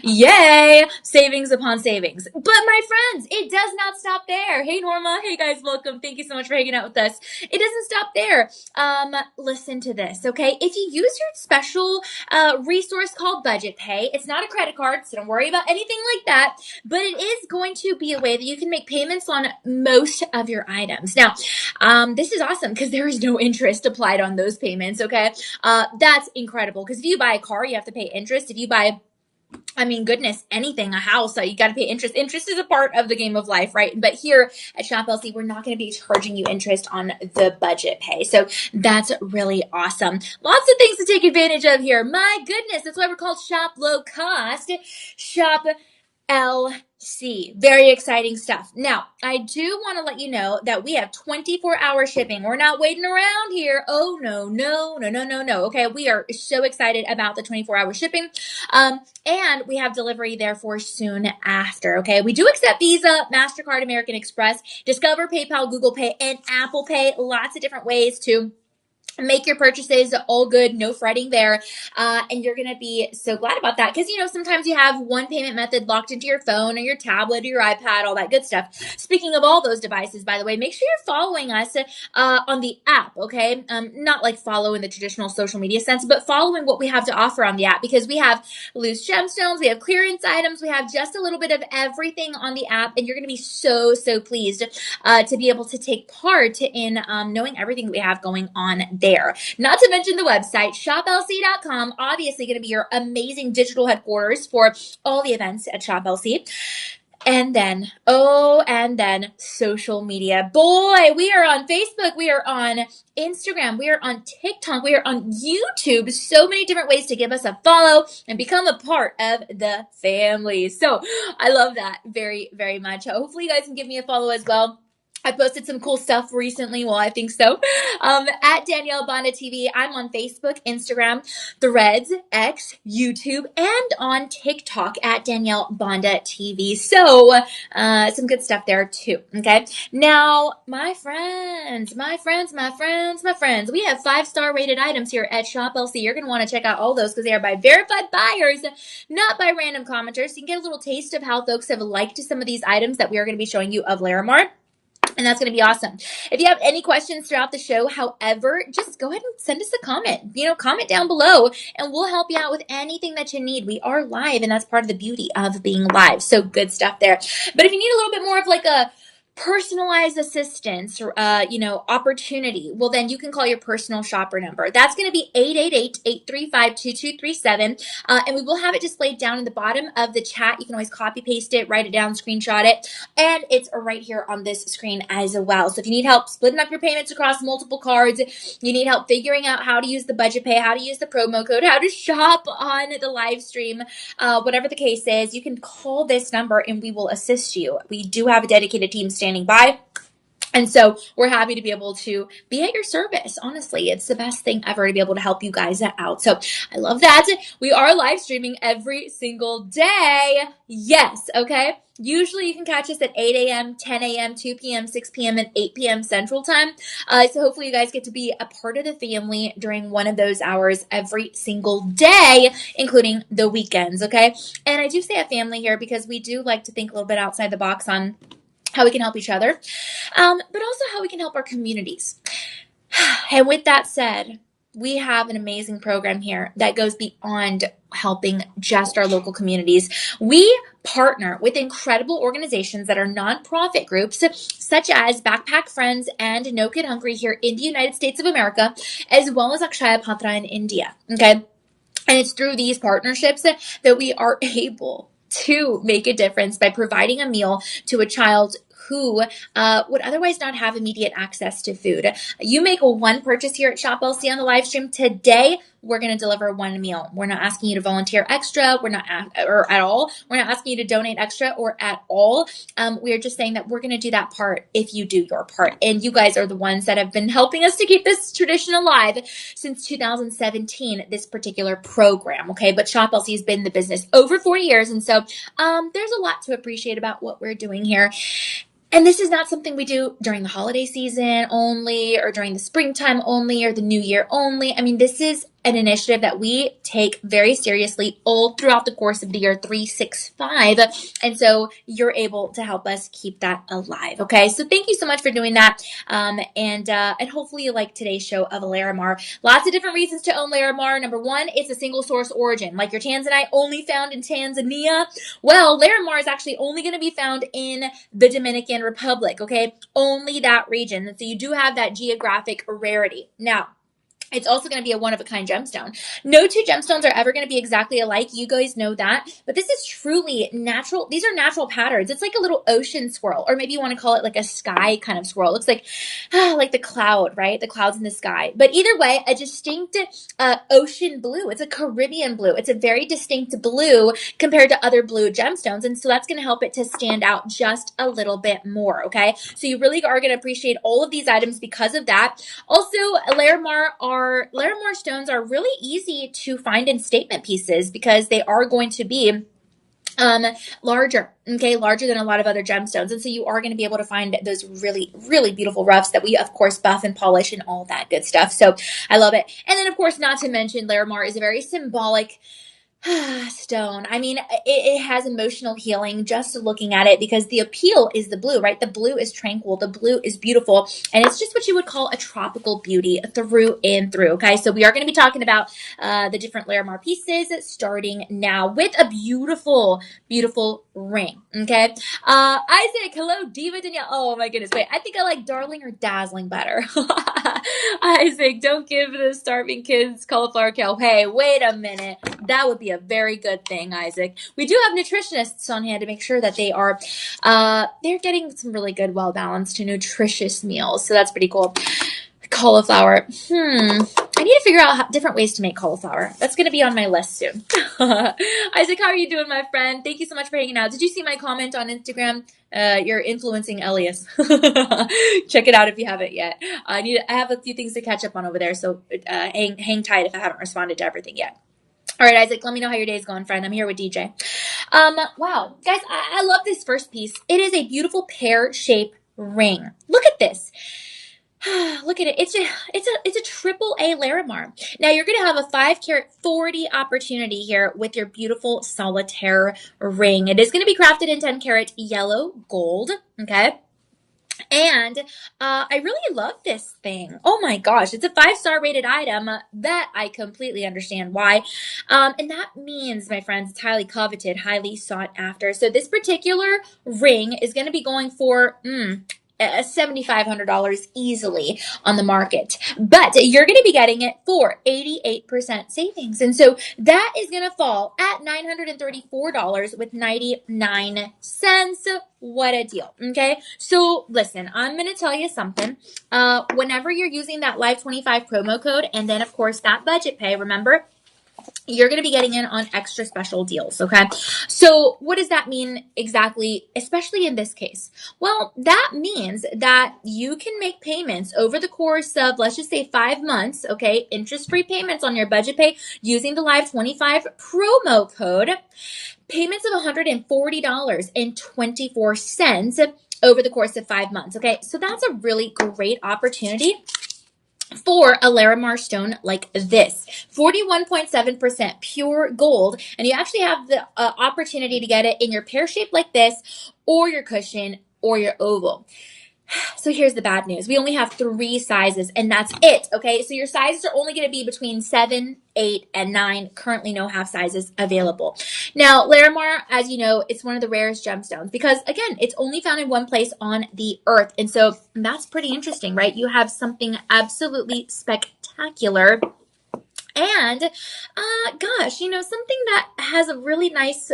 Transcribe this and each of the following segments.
Yay! Savings upon savings. But my friends, it does not stop there. Hey Norma. Hey guys, welcome. Thank you so much for hanging out with us. It doesn't stop there. Listen to this, okay? If you use your special resource called Budget Pay, it's not a credit card, so don't worry about anything like that. But it is going to be a way that you can make payments on most of your items. Now, this is awesome because there is no interest applied on those payments, okay? That's incredible because if you buy a car, you have to pay interest. If you buy goodness, anything, a house, you got to pay interest. Interest is a part of the game of life, right? But here at Shop LC, we're not going to be charging you interest on the budget pay. So that's really awesome. Lots of things to take advantage of here. My goodness, that's why we're called Shop Low Cost. Shop LC. Very exciting stuff. Now, I do want to let you know that we have 24-hour shipping. We're not waiting around here. Oh, no. Okay, we are so excited about the 24-hour shipping. And we have delivery therefore soon after. Okay, we do accept Visa, MasterCard, American Express, Discover, PayPal, Google Pay, and Apple Pay. Lots of different ways to make your purchases all good, no fretting there. And you're going to be so glad about that because, sometimes you have one payment method locked into your phone or your tablet or your iPad, all that good stuff. Speaking of all those devices, by the way, make sure you're following us on the app, okay? Not like follow in the traditional social media sense, but following what we have to offer on the app because we have loose gemstones, we have clearance items, we have just a little bit of everything on the app, and you're going to be so pleased to be able to take part in knowing everything that we have going on there. Not to mention the website, shoplc.com, obviously going to be your amazing digital headquarters for all the events at Shop LC. And then social media. Boy, we are on Facebook, we are on Instagram, we are on TikTok, we are on YouTube. So many different ways to give us a follow and become a part of the family. So I love that very, very much. Hopefully you guys can give me a follow as well. I posted some cool stuff recently. Well, I think so. At Danielle Banda TV. I'm on Facebook, Instagram, Threads, X, YouTube, and on TikTok at Danielle Banda TV. So, some good stuff there too. Okay. Now, my friends, we have 5-star rated items here at Shop LC. You're going to want to check out all those because they are by verified buyers, not by random commenters. So you can get a little taste of how folks have liked some of these items that we are going to be showing you of Larimar. And that's going to be awesome. If you have any questions throughout the show, however, just go ahead and send us a comment. Comment down below and we'll help you out with anything that you need. We are live and that's part of the beauty of being live. So good stuff there. But if you need a little bit more of like a personalized assistance or opportunity, well then you can call your personal shopper number. That's going to be 888-835-2237, and we will have it displayed down in the bottom of the chat. You can always copy paste it, write it down, screenshot it, and it's right here on this screen as well. So if you need help splitting up your payments across multiple cards, you need help figuring out how to use the budget pay, how to use the promo code, how to shop on the live stream, whatever the case is, you can call this number and we will assist you. We do have a dedicated team standing by. And so we're happy to be able to be at your service. Honestly, it's the best thing ever to be able to help you guys out. So I love that. We are live streaming every single day. Yes. Okay. Usually you can catch us at 8 a.m., 10 a.m., 2 p.m., 6 p.m., and 8 p.m. Central Time. So hopefully you guys get to be a part of the family during one of those hours every single day, including the weekends. Okay. And I do say a family here because we do like to think a little bit outside the box on how we can help each other, but also how we can help our communities. And with that said, we have an amazing program here that goes beyond helping just our local communities. We partner with incredible organizations that are nonprofit groups such as Backpack Friends and No Kid Hungry here in the United States of America, as well as Akshaya Patra in India. Okay. And it's through these partnerships that we are able to make a difference by providing a meal to a child who would otherwise not have immediate access to food. You make one purchase here at Shop LC on the live stream today, we're going to deliver one meal. We're not asking you to volunteer extra. We're not or at all. We're not asking you to donate extra or at all. We are just saying that we're going to do that part if you do your part. And you guys are the ones that have been helping us to keep this tradition alive since 2017, this particular program. Okay. But Shop LC has been in the business over 4 years. And so there's a lot to appreciate about what we're doing here. And this is not something we do during the holiday season only or during the springtime only or the new year only. I mean, this is an initiative that we take very seriously all throughout the course of the year 365. And so you're able to help us keep that alive. Okay. So thank you so much for doing that. And hopefully you like today's show of Larimar. Lots of different reasons to own Larimar. Number one, it's a single source origin. Like your Tanzanite only found in Tanzania. Well, Larimar is actually only going to be found in the Dominican Republic. Okay. Only that region. And so you do have that geographic rarity. Now, it's also going to be a one-of-a-kind gemstone. No two gemstones are ever going to be exactly alike. You guys know that. But this is truly natural. These are natural patterns. It's like a little ocean swirl. Or maybe you want to call it like a sky kind of swirl. It looks like the cloud, right? The clouds in the sky. But either way, a distinct ocean blue. It's a Caribbean blue. It's a very distinct blue compared to other blue gemstones. And so that's going to help it to stand out just a little bit more, okay? So you really are going to appreciate all of these items because of that. Also, Larimar stones are really easy to find in statement pieces because they are going to be larger than a lot of other gemstones. And so you are going to be able to find those really, really beautiful roughs that we, of course, buff and polish and all that good stuff. So I love it. And then, of course, not to mention, Larimar is a very symbolic stone. I mean, it has emotional healing just looking at it because the appeal is the blue, right? The blue is tranquil. The blue is beautiful. And it's just what you would call a tropical beauty through and through. Okay. So we are going to be talking about the different Larimar pieces starting now with a beautiful, beautiful ring. Okay. Isaac, hello, Diva Danielle. Oh my goodness. Wait, I think I like darling or dazzling better. Isaac, don't give the starving kids cauliflower kale. Hey, wait a minute. That would be a very good thing, Isaac. We do have nutritionists on hand to make sure that they are, they're getting some really good, well-balanced, nutritious meals. So that's pretty cool. Cauliflower. I need to figure out different ways to make cauliflower. That's going to be on my list soon. Isaac, how are you doing, my friend? Thank you so much for hanging out. Did you see my comment on Instagram? You're influencing Elias. Check it out if you haven't yet. I have a few things to catch up on over there, so hang tight if I haven't responded to everything yet. All right, Isaac, let me know how your day's going, friend. I'm here with DJ. Wow, guys, I love this first piece. It is a beautiful pear-shaped ring. Look at this. Look at it. It's a triple A Larimar. Now you're going to have a 5-carat 40 opportunity here with your beautiful solitaire ring. It is going to be crafted in 10-carat yellow gold. Okay. And I really love this thing. Oh my gosh, it's a 5-star rated item. That I completely understand why. And that means, my friends, it's highly coveted, highly sought after. So this particular ring is going to be going for $7,500 easily on the market, but you're going to be getting it for 88% savings. And so that is going to fall at $934 with 99 cents. What a deal. Okay. So listen, I'm going to tell you something. Whenever you're using that Live 25 promo code, and then of course that budget pay, remember, you're going to be getting in on extra special deals, okay? So what does that mean exactly, especially in this case? Well, that means that you can make payments over the course of, let's just say 5 months, okay? Interest-free payments on your budget pay using the Live 25 promo code. Payments of $140.24 over the course of 5 months, okay? So that's a really great opportunity for a Larimar stone like this. 41.7% pure gold. And you actually have the opportunity to get it in your pear shape like this, or your cushion, or your oval. So here's the bad news. We only have 3 sizes, and that's it, okay? So your sizes are only going to be between 7, 8, and 9. Currently no half sizes available. Now, Larimar, as you know, it's one of the rarest gemstones because, again, it's only found in one place on the earth. And so that's pretty interesting, right? You have something absolutely spectacular. And, gosh, something that has a really nice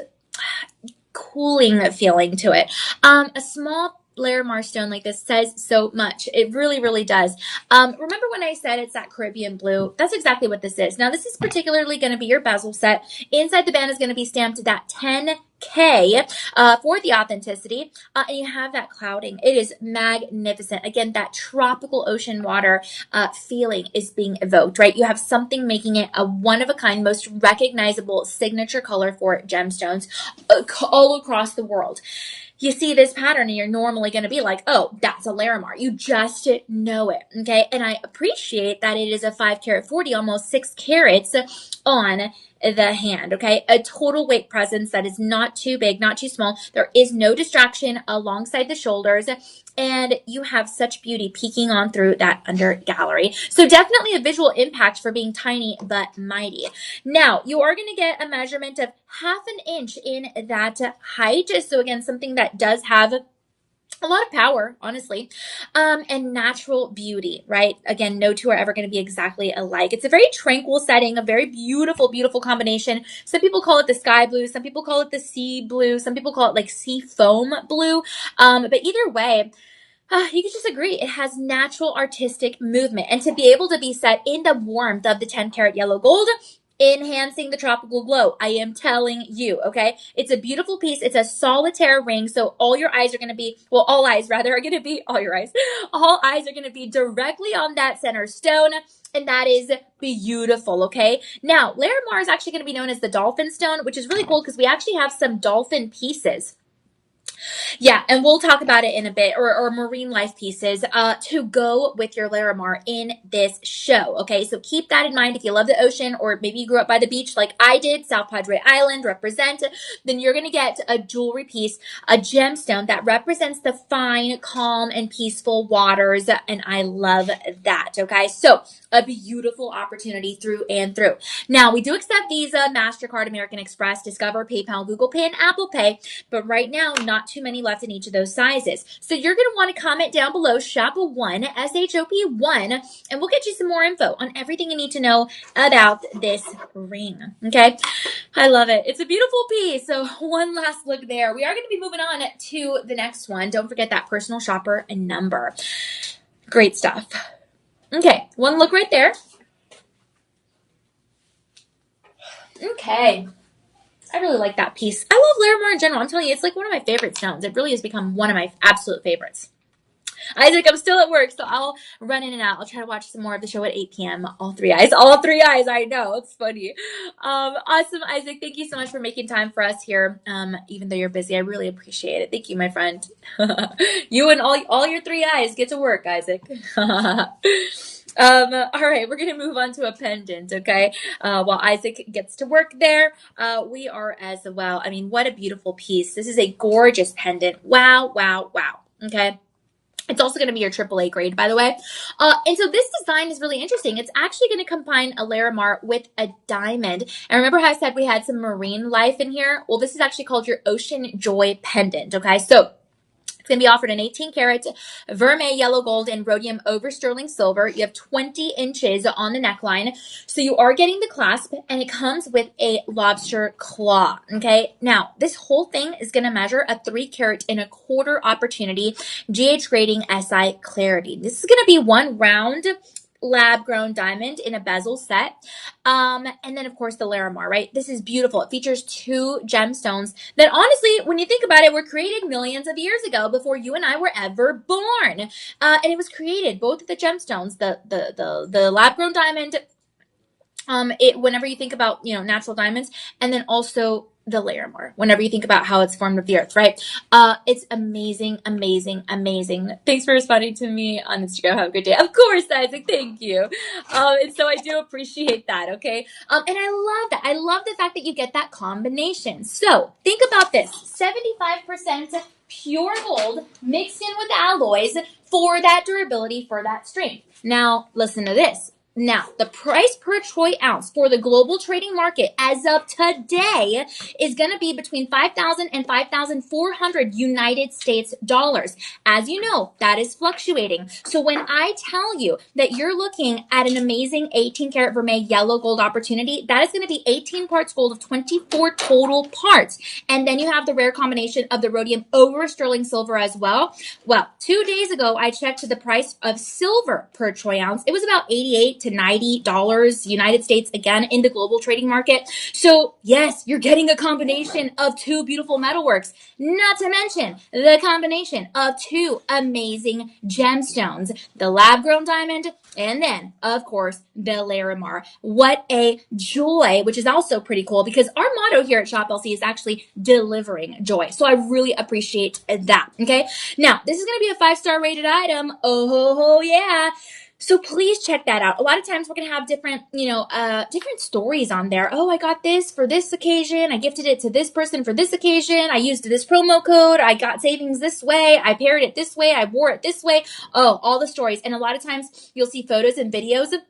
cooling feeling to it. A small Larimar stone like this says so much. It really, really does. Remember when I said it's that Caribbean blue? That's exactly what this is. Now, this is particularly going to be your bezel set. Inside the band is going to be stamped that 10 K for the authenticity. And you have that clouding. It is magnificent. Again, that tropical ocean water feeling is being evoked, right? You have something making it a one-of-a-kind, most recognizable signature color for gemstones all across the world. You see this pattern and you're normally going to be like, oh, that's a Larimar. You just know it, okay? And I appreciate that it is a 5 carat 40, almost 6 carats on the hand, okay? A total weight presence that is not too big, not too small. There is no distraction alongside the shoulders, and you have such beauty peeking on through that under gallery. So definitely a visual impact for being tiny but mighty. Now, you are going to get a measurement of 1/2 inch in that height. So again, something that does have a lot of power, honestly, and natural beauty, right? Again, no two are ever going to be exactly alike. It's a very tranquil setting, a very beautiful, beautiful combination. Some people call it the sky blue. Some people call it the sea blue. Some people call it like sea foam blue. But either way, you can just agree it has natural artistic movement. And to be able to be set in the warmth of the 10 karat yellow gold, enhancing the tropical glow. I am telling you, okay? It's a beautiful piece. It's a solitaire ring. So all your eyes are going to be, well, all eyes rather are going to be, all your eyes, all eyes are going to be directly on that center stone. And that is beautiful, okay? Now, Larimar is actually going to be known as the dolphin stone, which is really cool because we actually have some dolphin pieces. Yeah, and we'll talk about it in a bit, or marine life pieces to go with your Larimar in this show, okay? So keep that in mind. If you love the ocean, or maybe you grew up by the beach like I did, South Padre Island, represent, then you're going to get a jewelry piece, a gemstone that represents the fine, calm, and peaceful waters, and I love that, okay? So a beautiful opportunity through and through. Now, we do accept Visa, MasterCard, American Express, Discover, PayPal, Google Pay, and Apple Pay, but right now, not too many left in each of those sizes. So you're going to want to comment down below, SHOP1, SHOP1, and we'll get you some more info on everything you need to know about this ring, okay? I love it. It's a beautiful piece. So one last look there. We are going to be moving on to the next one. Don't forget that personal shopper number. Great stuff. Okay, one look right there. Okay. I really like that piece. I love Larimar in general. I'm telling you, it's like one of my favorite stones. It really has become one of my absolute favorites. Isaac, I'm still at work, so I'll run in and out. I'll try to watch some more of the show at 8 p.m. All three eyes. I know. It's funny. Awesome, Isaac. Thank you so much for making time for us here. Even though you're busy, I really appreciate it. Thank you, my friend. You and all your 3 eyes get to work, Isaac. All right, we're going to move on to a pendant, okay? While Isaac gets to work there, we are as well. I mean, what a beautiful piece. This is a gorgeous pendant. Wow, wow, wow, okay? It's also going to be your AAA grade, by the way. And so this design is really interesting. It's actually going to combine a Larimar with a diamond. And remember how I said we had some marine life in here? Well, this is actually called your Ocean Joy pendant, okay? So it's going to be offered in 18 karat vermeil, yellow gold, and rhodium over sterling silver. You have 20 inches on the neckline. So you are getting the clasp, and it comes with a lobster claw, okay? Now, this whole thing is going to measure a 3 carat and a quarter opportunity GH grading SI clarity. This is going to be one round lab-grown diamond in a bezel set. And then, of course, the Larimar, right? This is beautiful. It features 2 gemstones that, honestly, when you think about it, were created millions of years ago before you and I were ever born. And it was created, both of the gemstones, the lab-grown diamond, whenever you think about, natural diamonds, and then also the Larimar, whenever you think about how it's formed of the earth, right? It's amazing, amazing, amazing. Thanks for responding to me on Instagram. Have a great day. Of course, Isaac, thank you. And so I do appreciate that, okay? And I love that. I love the fact that you get that combination. So think about this, 75% pure gold mixed in with alloys for that durability, for that strength. Now, listen to this. Now, the price per troy ounce for the global trading market as of today is going to be between $5,000 and $5,400 United States dollars. As you know, that is fluctuating. So when I tell you that you're looking at an amazing 18 karat vermeil yellow gold opportunity, that is going to be 18 parts gold of 24 total parts. And then you have the rare combination of the rhodium over sterling silver as well. Well, 2 days ago, I checked the price of silver per troy ounce. It was about $88 to to $90 United States, again, in the global trading market. So yes, you're getting a combination of two beautiful metalworks, not to mention the combination of two amazing gemstones, the lab grown diamond, and then, of course, the Larimar. What a joy, which is also pretty cool because our motto here at Shop LC is actually delivering joy. So I really appreciate that. Okay. Now, this is going to be a 5-star rated item. Oh, yeah. So please check that out. A lot of times we're going to have different, different stories on there. Oh, I got this for this occasion. I gifted it to this person for this occasion. I used this promo code. I got savings this way. I paired it this way. I wore it this way. Oh, all the stories. And a lot of times you'll see photos and videos of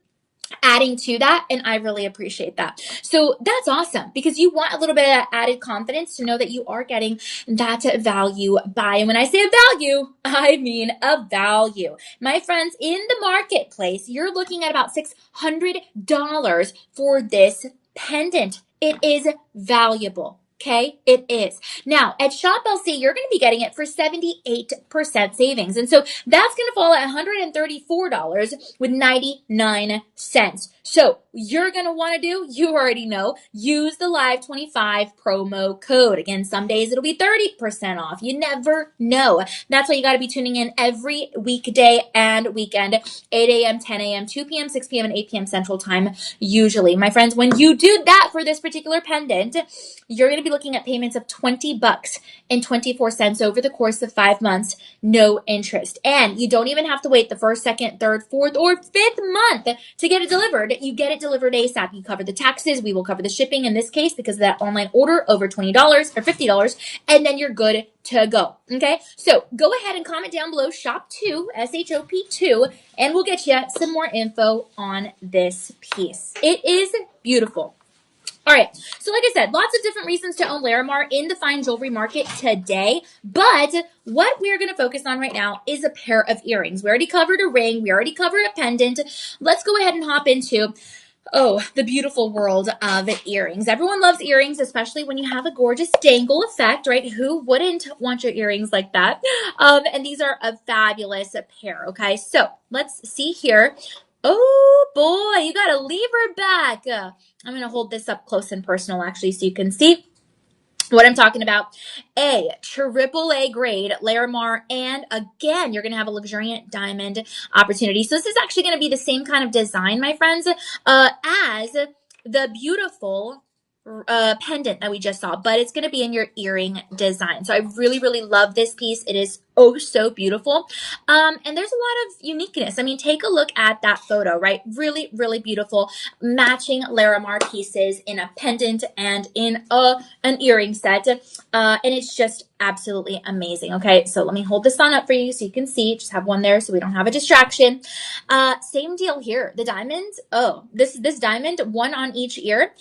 adding to that, and I really appreciate that. So that's awesome because you want a little bit of added confidence to know that you are getting that value buy. And when I say a value, I mean a value. My friends, in the marketplace, you're looking at about $600 for this pendant. It is valuable. Okay, it is. Now, at Shop LC, you're going to be getting it for 78% savings. And so that's going to fall at $134 with 99 cents. So you're going to want to do, you already know, use the Live25 promo code. Again, some days it'll be 30% off. You never know. That's why you got to be tuning in every weekday and weekend, 8 a.m., 10 a.m., 2 p.m., 6 p.m., and 8 p.m. Central Time, usually. My friends, when you do that for this particular pendant, you're going to be looking at payments of $20 and 24 cents over the course of 5 months, no interest. And you don't even have to wait the first, second, third, fourth, or fifth month to get it delivered. You get it delivered ASAP. You cover the taxes. We will cover the shipping in this case because of that online order over $20 or $50, and then you're good to go. Okay, so go ahead and comment down below SHOP2, SHOP2, and we'll get you some more info on this piece. It is beautiful. All right, so like I said, lots of different reasons to own Larimar in the fine jewelry market today, but what we're going to focus on right now is a pair of earrings. We already covered a ring. We already covered a pendant. Let's go ahead and hop into the beautiful world of earrings. Everyone loves earrings, especially when you have a gorgeous dangle effect, right? Who wouldn't want your earrings like that? And these are a fabulous pair, okay? So let's see here. Oh boy, you got a lever back. I'm going to hold this up close and personal actually so you can see what I'm talking about. A AAA grade Larimar, and again, you're going to have a luxuriant diamond opportunity. So this is actually going to be the same kind of design, my friends, as the beautiful pendant that we just saw, but it's going to be in your earring design. So I really, really love this piece. It is oh so beautiful. And there's a lot of uniqueness. I mean, take a look at that photo, right? Really, really beautiful matching Larimar pieces in a pendant and in an earring set. And it's just absolutely amazing. Okay, so let me hold this on up for you so you can see. Just have one there so we don't have a distraction. Same deal here. The diamonds. Oh, this diamond, one on each ear.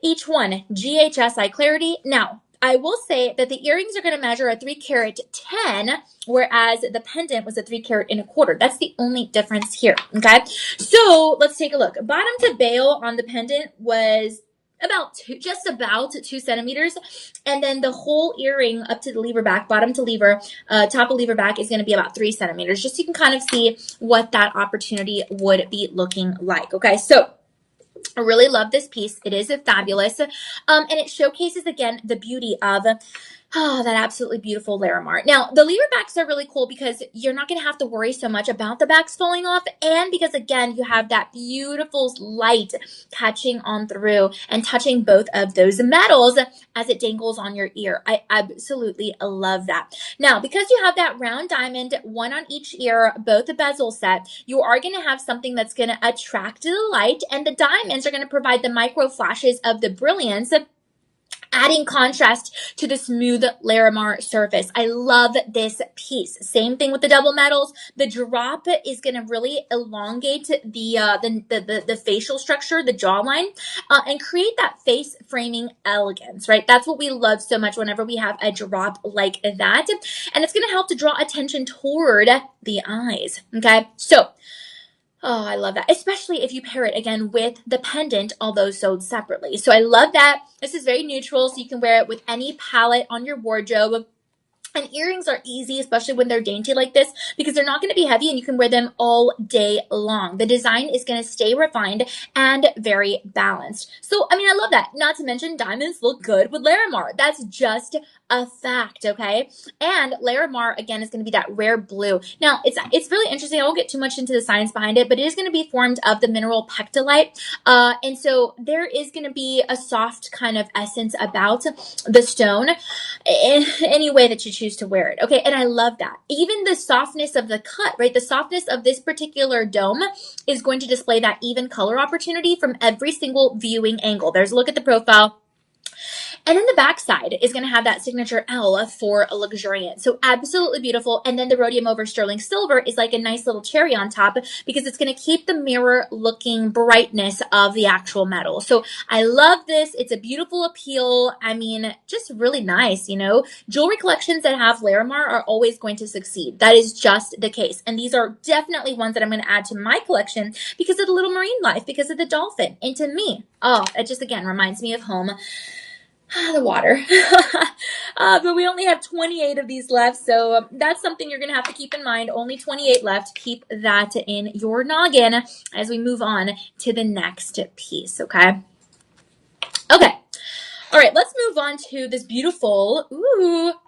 Each one GHSI clarity. Now, I will say that the earrings are going to measure a 3-carat 10, whereas the pendant was a 3-carat and a quarter. That's the only difference here. Okay, so let's take a look. Bottom to bail on the pendant was just about 2 centimeters, and then the whole earring up to the lever back, bottom to lever, top of lever back is going to be about 3 centimeters. Just so you can kind of see what that opportunity would be looking like. Okay, so I really love this piece. It is fabulous. And it showcases, again, the beauty of that absolutely beautiful Larimar. Now, the lever backs are really cool because you're not going to have to worry so much about the backs falling off. And because, again, you have that beautiful light catching on through and touching both of those metals as it dangles on your ear. I absolutely love that. Now, because you have that round diamond, one on each ear, both the bezel set, you are going to have something that's going to attract the light, and the diamonds are going to provide the micro flashes of the brilliance, adding contrast to the smooth Larimar surface. I love this piece. Same thing with the double metals. The drop is going to really elongate the facial structure, the jawline, and create that face framing elegance, right? That's what we love so much whenever we have a drop like that. And it's going to help to draw attention toward the eyes, okay? So, oh, I love that, especially if you pair it, again, with the pendant, although sold separately. So I love that. This is very neutral, so you can wear it with any palette on your wardrobe. And earrings are easy, especially when they're dainty like this, because they're not going to be heavy and you can wear them all day long. The design is going to stay refined and very balanced. So, I mean, I love that. Not to mention, diamonds look good with Larimar. That's just a fact, okay? And Larimar, again, is going to be that rare blue. Now, it's really interesting. I won't get too much into the science behind it, but it is going to be formed of the mineral pectolite. And so there is going to be a soft kind of essence about the stone in any way that you choose to wear it. Okay. And I love that. Even the softness of the cut, right? The softness of this particular dome is going to display that even color opportunity from every single viewing angle. There's a look at the profile. And then the back side is going to have that signature L for luxuriant. So absolutely beautiful. And then the rhodium over sterling silver is like a nice little cherry on top because it's going to keep the mirror looking brightness of the actual metal. So I love this. It's a beautiful appeal. I mean, just really nice, you know. Jewelry collections that have Larimar are always going to succeed. That is just the case. And these are definitely ones that I'm going to add to my collection because of the little marine life, because of the dolphin. And to me, oh, it just again reminds me of home. The water. But we only have 28 of these left, so that's something you're going to have to keep in mind. Only 28 left. Keep that in your noggin as we move on to the next piece, okay? Okay. All right, let's move on to this beautiful,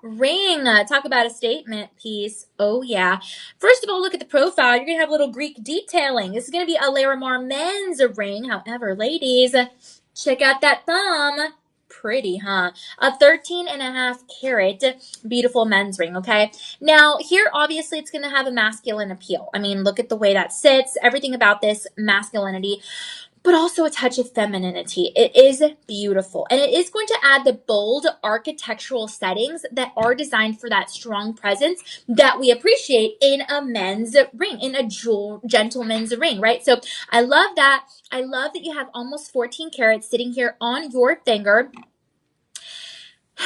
ring. Talk about a statement piece. Oh, yeah. First of all, look at the profile. You're going to have a little Greek detailing. This is going to be a Larimar men's ring. However, ladies, check out that thumb. Pretty, huh? A 13.5 carat beautiful men's ring, okay? Now, here, obviously, it's going to have a masculine appeal. I mean, look at the way that sits, everything about this masculinity, but also a touch of femininity. It is beautiful. And it is going to add the bold architectural settings that are designed for that strong presence that we appreciate in a men's ring, in a gentleman's ring, right? So I love that. I love that you have almost 14 carats sitting here on your finger.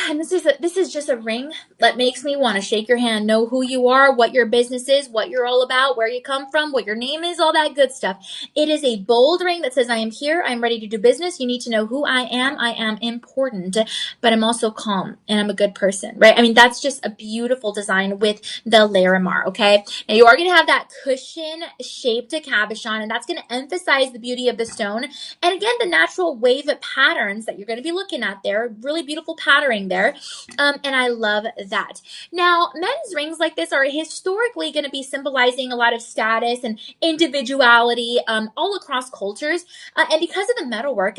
And this is just a ring that makes me want to shake your hand, know who you are, what your business is, what you're all about, where you come from, what your name is, all that good stuff. It is a bold ring that says, I am here, I'm ready to do business. You need to know who I am important, but I'm also calm and I'm a good person, right? I mean, that's just a beautiful design with the Larimar, okay? Now you are going to have that cushion shaped cabochon, and that's going to emphasize the beauty of the stone. And again, the natural wave patterns that you're going to be looking at there, really beautiful patterning there. And I love that. Now, men's rings like this are historically going to be symbolizing a lot of status and individuality all across cultures. And because of the metalwork,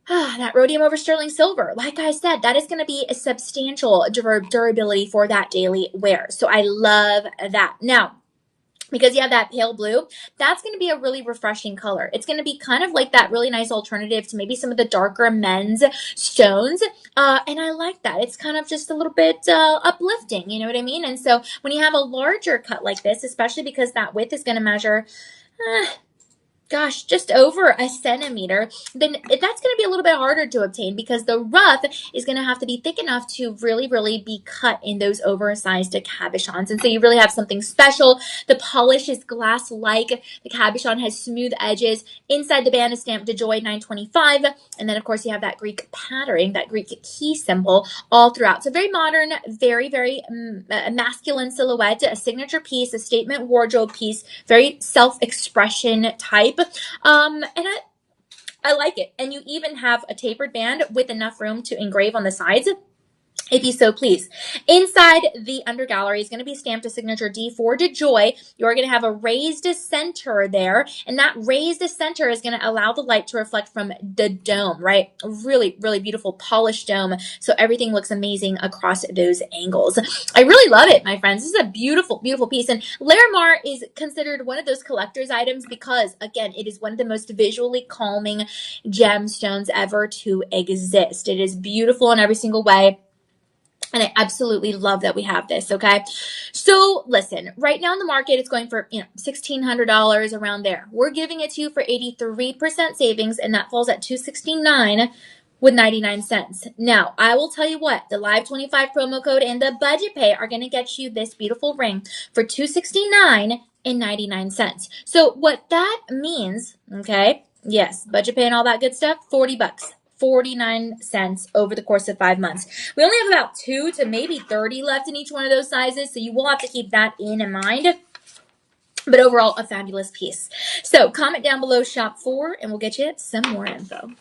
that rhodium over sterling silver, like I said, that is going to be a substantial durability for that daily wear. So I love that. Now, because you have that pale blue, that's going to be a really refreshing color. It's going to be kind of like that really nice alternative to maybe some of the darker men's stones. And I like that. It's kind of just a little bit uplifting, you know what I mean? And so when you have a larger cut like this, especially because that width is going to measure just over a centimeter, then that's going to be a little bit harder to obtain because the rough is going to have to be thick enough to really, really be cut in those oversized cabochons. And so you really have something special. The polish is glass-like. The cabochon has smooth edges. Inside the band is stamped DeJoy 925. And then, of course, you have that Greek patterning, that Greek key symbol all throughout. So very modern, very, very masculine silhouette, a signature piece, a statement wardrobe piece, very self-expression type. And I like it. And you even have a tapered band with enough room to engrave on the sides, if you so please. Inside the undergallery is going to be stamped a signature D for DeJoy. You're going to have a raised center there, and that raised center is going to allow the light to reflect from the dome, right? Really, really beautiful polished dome, so everything looks amazing across those angles. I really love it, my friends. This is a beautiful, beautiful piece, and Larimar is considered one of those collector's items because, again, it is one of the most visually calming gemstones ever to exist. It is beautiful in every single way. And I absolutely love that we have this, okay? So listen, right now in the market, it's going for, $1,600 around there. We're giving it to you for 83% savings, and that falls at $269 with 99 cents. Now, I will tell you what, the Live 25 promo code and the budget pay are going to get you this beautiful ring for $269 and 99 cents. So what that means, okay, yes, budget pay and all that good stuff, $40. $49 over the course of 5 months. We only have about 2 to maybe 30 left in each one of those sizes, so you will have to keep that in mind. But overall, a fabulous piece. So comment down below shop for, and we'll get you some more info.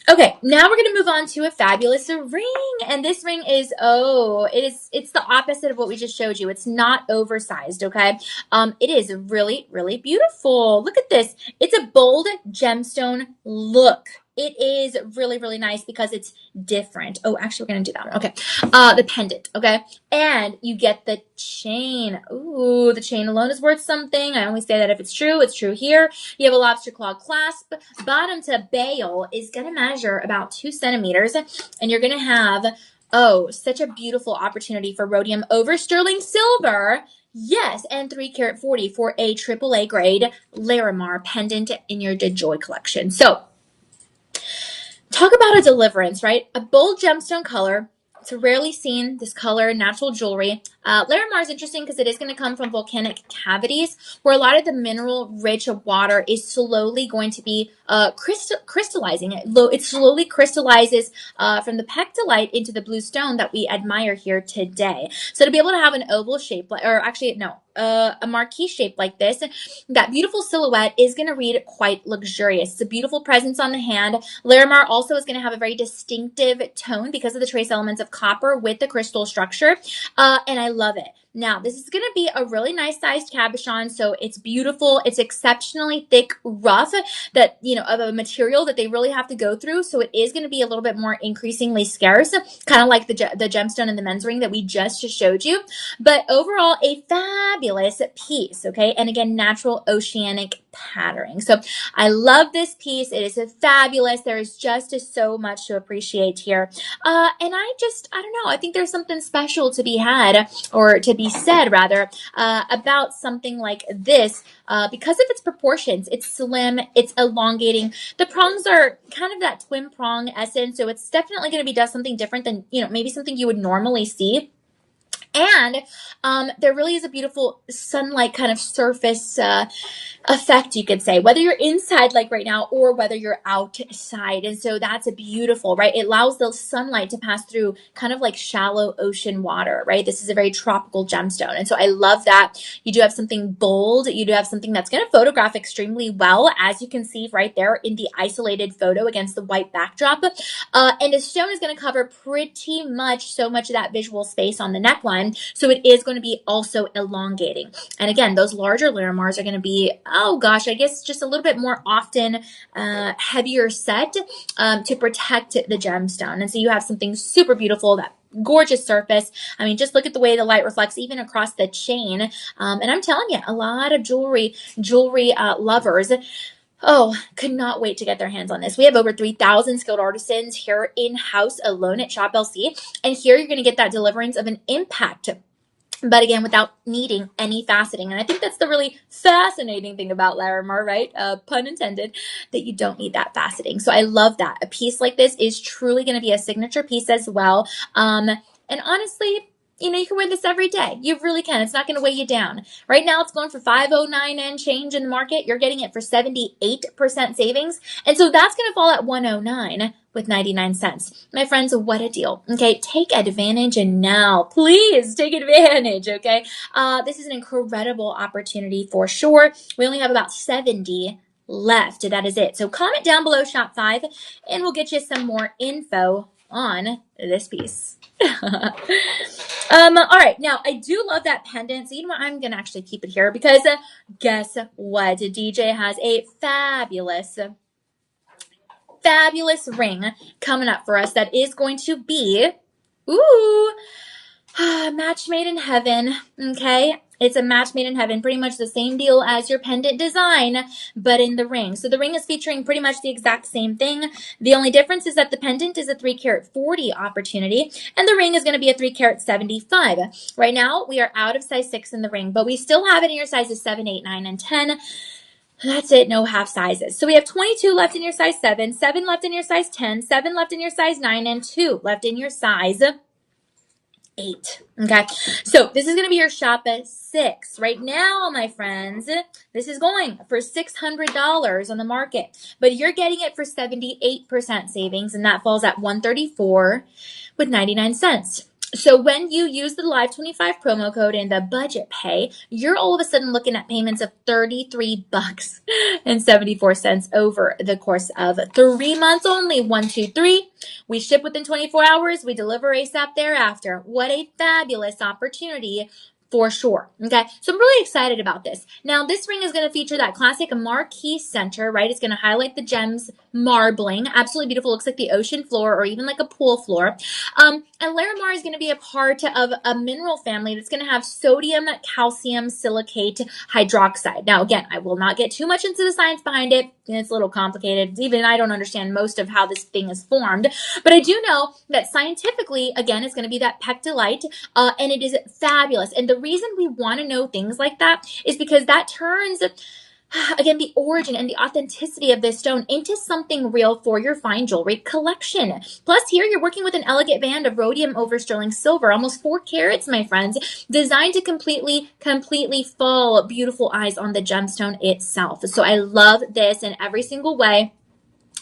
Okay, now we're gonna move on to a fabulous ring, and this ring is it's the opposite of what we just showed you. It's not oversized, okay? It is really, really beautiful. Look at this. It's a bold gemstone look. It is really, really nice because it's different. Oh, actually, we're gonna do that one. Okay, the pendant. Okay, and you get the chain. Ooh, the chain alone is worth something. I always say that if it's true here. You have a lobster claw clasp. Bottom to bail is going to measure about 2 centimeters. And you're going to have, such a beautiful opportunity for rhodium over sterling silver. Yes, and 3 karat 40 for a AAA grade Larimar pendant in your DeJoy collection. So, talk about a deliverance, right? A bold gemstone color. It's rarely seen, this color in natural jewelry. Larimar is interesting because it is going to come from volcanic cavities where a lot of the mineral-rich water is slowly going to be crystallizing. It slowly crystallizes from the pectolite into the blue stone that we admire here today. So to be able to have an oval shape, a marquee shape like this, that beautiful silhouette is going to read quite luxurious. It's a beautiful presence on the hand. Larimar also is going to have a very distinctive tone because of the trace elements of copper with the crystal structure, and I love it. Now, this is going to be a really nice sized cabochon, so it's beautiful. It's exceptionally thick, rough, that, of a material that they really have to go through, so it is going to be a little bit more increasingly scarce, kind of like the gemstone in the men's ring that we just showed you. But overall, a fabulous piece, okay? And again, natural oceanic patterning. So I love this piece. It is fabulous. There is just so much to appreciate here. And I don't know. I think there's something special to be had, or to be said rather, about something like this because of its proportions. It's slim, it's elongating. The prongs are kind of that twin prong essence, so it's definitely going to be something different than, maybe something you would normally see. And there really is a beautiful sunlight kind of surface effect, you could say, whether you're inside like right now or whether you're outside. And so that's a beautiful, right? It allows the sunlight to pass through kind of like shallow ocean water, right? This is a very tropical gemstone. And so I love that. You do have something bold. You do have something that's going to photograph extremely well, as you can see right there in the isolated photo against the white backdrop. And the stone is going to cover pretty much so much of that visual space on the neckline. So it is going to be also elongating. And again, those larger Larimars are going to be, I guess just a little bit more often heavier set to protect the gemstone. And so you have something super beautiful, that gorgeous surface. I mean, just look at the way the light reflects even across the chain. And I'm telling you, a lot of jewelry lovers could not wait to get their hands on this. We have over 3,000 skilled artisans here in-house alone at Shop LC. And here you're going to get that deliverance of an impact, but again, without needing any faceting. And I think that's the really fascinating thing about Larimar, right? Pun intended, that you don't need that faceting. So I love that. A piece like this is truly going to be a signature piece as well. And honestly, you can wear this every day. You really can. It's not going to weigh you down. Right now, it's going for $509 and change in the market. You're getting it for 78% savings. And so that's going to fall at $109 with 99 cents. My friends, what a deal. Okay, take advantage and now. Please take advantage, okay? This is an incredible opportunity for sure. We only have about 70 left. That is it. So comment down below Shop 5 and we'll get you some more info on this piece. All right, now I do love that pendant. So I'm gonna actually keep it here because guess what? DJ has a fabulous ring coming up for us that is going to be match made in heaven. Okay, it's a match made in heaven, pretty much the same deal as your pendant design, but in the ring. So the ring is featuring pretty much the exact same thing. The only difference is that the pendant is a 3 karat 40 opportunity, and the ring is going to be a 3 karat 75. Right now, we are out of size 6 in the ring, but we still have it in your sizes 7, 8, 9, and 10. That's it, no half sizes. So we have 22 left in your size 7, 7 left in your size 10, 7 left in your size 9, and 2 left in your size 8. Okay, so this is going to be your shop at 6. Right now, my friends, this is going for $600 on the market, but you're getting it for 78% savings, and that falls at $134 with 99 cents. So when you use the Live 25 promo code and the budget pay, you're all of a sudden looking at payments of $33 and 74 cents over the course of 3 months only. 1, 2, 3. We ship within 24 hours. We deliver ASAP thereafter. What a fabulous opportunity for sure. Okay, so I'm really excited about this. Now, this ring is going to feature that classic marquee center, right? It's going to highlight the gems marbling. Absolutely beautiful. Looks like the ocean floor or even like a pool floor. And Larimar is going to be a part of a mineral family that's going to have sodium, calcium, silicate, hydroxide. Now, again, I will not get too much into the science behind it. It's a little complicated. Even I don't understand most of how this thing is formed. But I do know that scientifically, again, it's going to be that pectolite, and it is fabulous. And the reason we want to know things like that is because that turns, again, the origin and the authenticity of this stone into something real for your fine jewelry collection. Plus, here you're working with an elegant band of rhodium over sterling silver, almost 4 carats, my friends, designed to completely fall beautiful eyes on the gemstone itself. So I love this in every single way.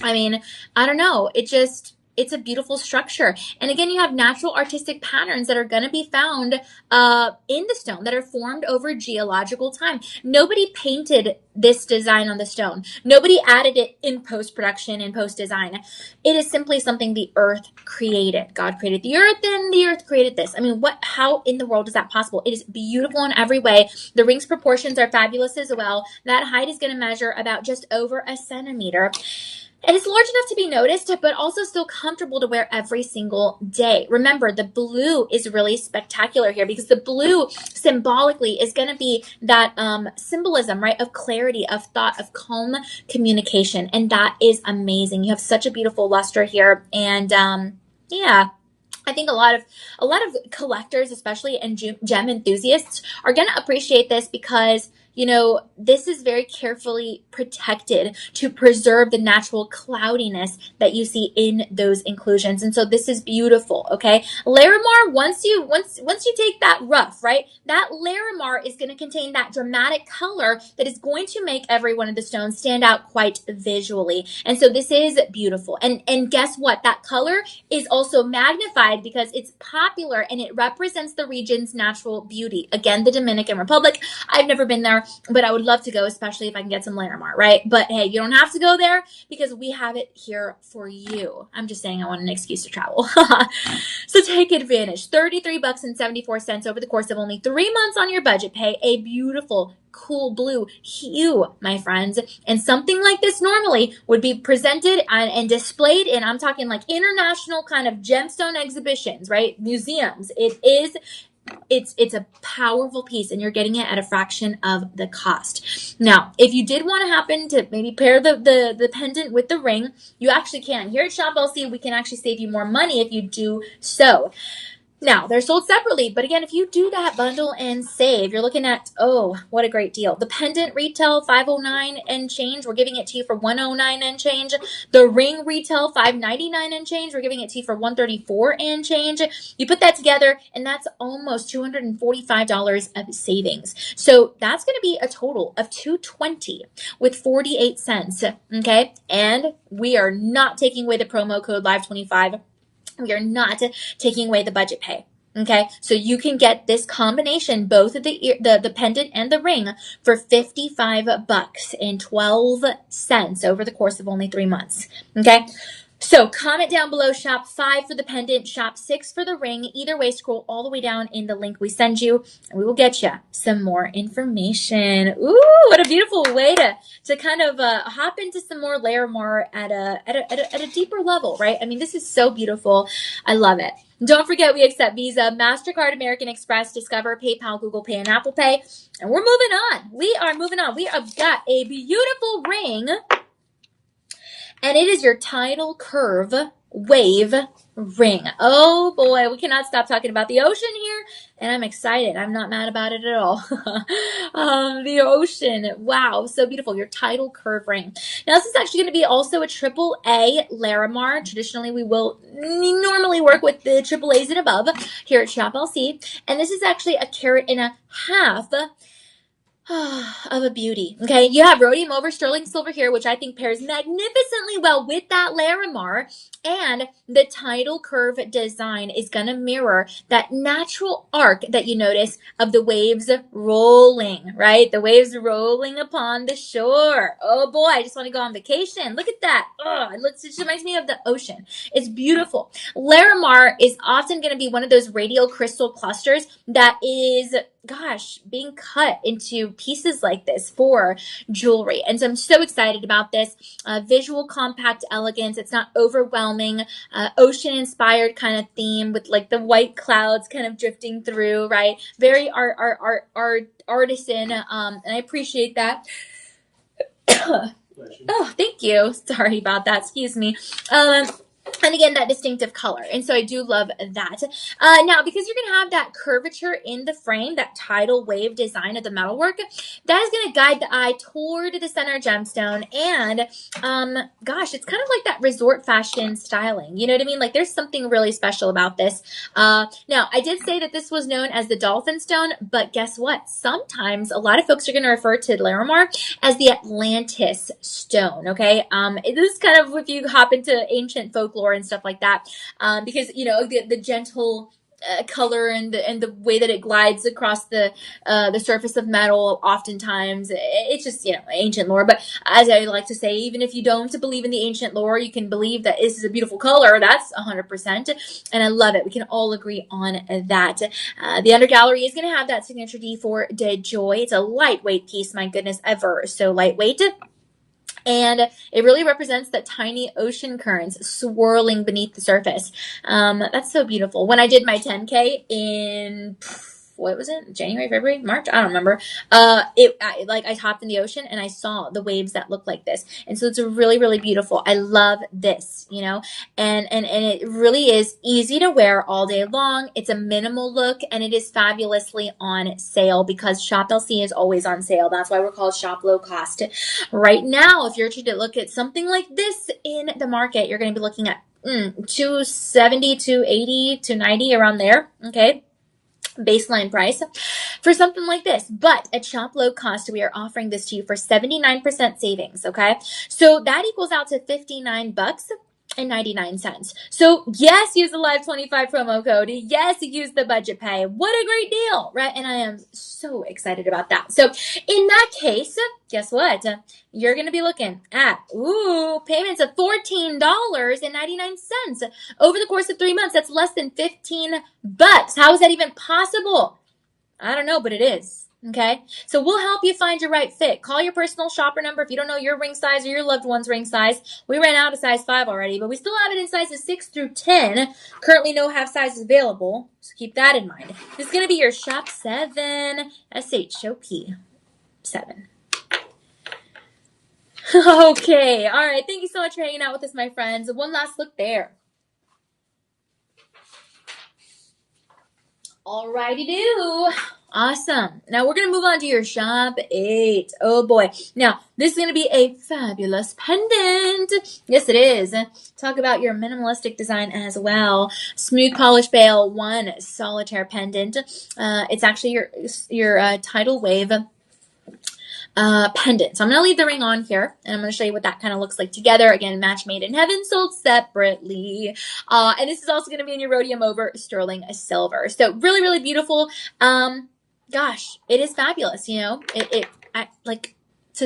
I mean, I don't know. It's a beautiful structure. And again, you have natural artistic patterns that are going to be found in the stone that are formed over geological time. Nobody painted this design on the stone. Nobody added it in post-production and post-design. It is simply something the earth created. God created the earth and the earth created this. I mean, how in the world is that possible? It is beautiful in every way. The ring's proportions are fabulous as well. That height is going to measure about just over a centimeter. And it's large enough to be noticed, but also still comfortable to wear every single day. Remember, the blue is really spectacular here because the blue symbolically is going to be that symbolism, right, of clarity, of thought, of calm communication. And that is amazing. You have such a beautiful luster here. And yeah. I think a lot of collectors, especially and gem enthusiasts, are going to appreciate this because, you know, this is very carefully protected to preserve the natural cloudiness that you see in those inclusions. And so this is beautiful, okay? Larimar, once you take that rough, right? That Larimar is going to contain that dramatic color that is going to make every one of the stones stand out quite visually. And so this is beautiful. And guess what? That color is also magnified because it's popular and it represents the region's natural beauty. Again, the Dominican Republic. I've never been there, but I would love to go, especially if I can get some Larimar, right? But hey, you don't have to go there because we have it here for you. I'm just saying I want an excuse to travel. So take advantage. $33 and 74 cents over the course of only 3 months on your budget pay. A beautiful, cool blue hue, my friends. And something like this normally would be presented and displayed in, I'm talking like international kind of gemstone exhibitions, right? Museums. It's a powerful piece and you're getting it at a fraction of the cost. Now, if you did want to happen to maybe pair the pendant with the ring, you actually can. Here at Shop LC, we can actually save you more money if you do so. Now, they're sold separately, but again, if you do that bundle and save, you're looking at, oh, what a great deal. The pendant retail, $509 and change. We're giving it to you for $109 and change. The ring retail, $599 and change. We're giving it to you for $134 and change. You put that together, and that's almost $245 of savings. So that's going to be a total of $220 with 48 cents, okay? And we are not taking away the promo code LIVE25. We are not taking away the budget pay. Okay, so you can get this combination, both of the pendant and the ring, for $55 and 12 cents over the course of only 3 months. Okay, so comment down below, shop 5 for the pendant, shop 6 for the ring. Either way, scroll all the way down in the link we send you, and we will get you some more information. Ooh, what a beautiful way to kind of hop into some more Larimar at a deeper level, right? I mean, this is so beautiful. I love it. Don't forget, we accept Visa, MasterCard, American Express, Discover, PayPal, Google Pay, and Apple Pay. And we're moving on. We are moving on. We have got a beautiful ring. And it is your tidal curve wave ring. Oh boy, we cannot stop talking about the ocean here, and I'm excited. I'm not mad about it at all. The ocean, wow, so beautiful. Your tidal curve ring. Now this is actually going to be also a triple A Larimar. Traditionally, we will normally work with the triple A's and above here at Shop LC, and this is actually a carat and a half of a beauty. Okay, you have rhodium over sterling silver here, which I think pairs magnificently well with that Larimar. And the tidal curve design is going to mirror that natural arc that you notice of the waves rolling, right? The waves rolling upon the shore. Oh boy, I just want to go on vacation. Look at that. Oh, it just reminds me of the ocean. It's beautiful. Larimar is often going to be one of those radial crystal clusters that is, gosh, being cut into pieces like this for jewelry. And so I'm so excited about this visual, compact elegance. It's not overwhelming, ocean inspired kind of theme with like the white clouds kind of drifting through, right? Very artisan. And I appreciate that. Oh, thank you. Sorry about that. Excuse me. And again, that distinctive color. And so I do love that. Now, because you're going to have that curvature in the frame, that tidal wave design of the metalwork, that is going to guide the eye toward the center gemstone. And, gosh, it's kind of like that resort fashion styling. You know what I mean? Like there's something really special about this. Now, I did say that this was known as the dolphin stone, but guess what? Sometimes a lot of folks are going to refer to Larimar as the Atlantis stone. Okay. This is kind of if you hop into ancient folklore and stuff like that, because you know the gentle color and the way that it glides across the surface of metal. Oftentimes, it's just ancient lore. But as I like to say, even if you don't believe in the ancient lore, you can believe that this is a beautiful color. That's 100%, and I love it. We can all agree on that. The under gallery is going to have that signature D for De Joy. It's a lightweight piece. My goodness, ever so lightweight. And it really represents that tiny ocean currents swirling beneath the surface. That's so beautiful. When I did my 10K in, what was it? January, February, March? I don't remember. I hopped in the ocean and I saw the waves that look like this. And so it's really, really beautiful. I love this, and it really is easy to wear all day long. It's a minimal look and it is fabulously on sale because Shop LC is always on sale. That's why we're called Shop Low Cost. Right now, if you're to look at something like this in the market, you're going to be looking at $270, $280, $290 around there. Okay. Baseline price for something like this. But at Shop Low Cost, we are offering this to you for 79% savings. Okay. So that equals out to $59.99. So yes, use the Live 25 promo code. Yes, use the budget pay. What a great deal, right? And I am so excited about that. So in that case, guess what? You're going to be looking at, payments of $14.99 over the course of 3 months. That's less than $15. How is that even possible? I don't know, but it is. Okay. So we'll help you find your right fit. Call your personal shopper number if you don't know your ring size or your loved one's ring size. We ran out of size 5 already, but we still have it in sizes 6 through 10. Currently no half sizes available. So keep that in mind. This is going to be your Shop 7. SHOP 7. Okay. All right. Thank you so much for hanging out with us, my friends. One last look there. Alrighty do. Awesome. Now we're going to move on to your Shop 8. Oh boy. Now, this is going to be a fabulous pendant. Yes, it is. Talk about your minimalistic design as well. Smooth polish bale, 1 solitaire pendant. It's actually your tidal wave pendant. So I'm going to leave the ring on here and I'm going to show you what that kind of looks like together. Again, match made in heaven, sold separately. And this is also going to be in your rhodium over sterling silver. So really, really beautiful. Gosh, it is fabulous. To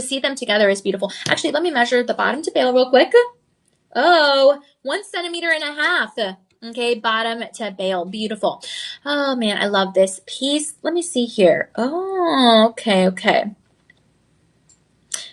see them together is beautiful. Actually, let me measure the bottom to bale real quick. 1.5 centimeters. Okay, bottom to bale. Beautiful. Oh man, I love this piece. Let me see here. Oh, okay.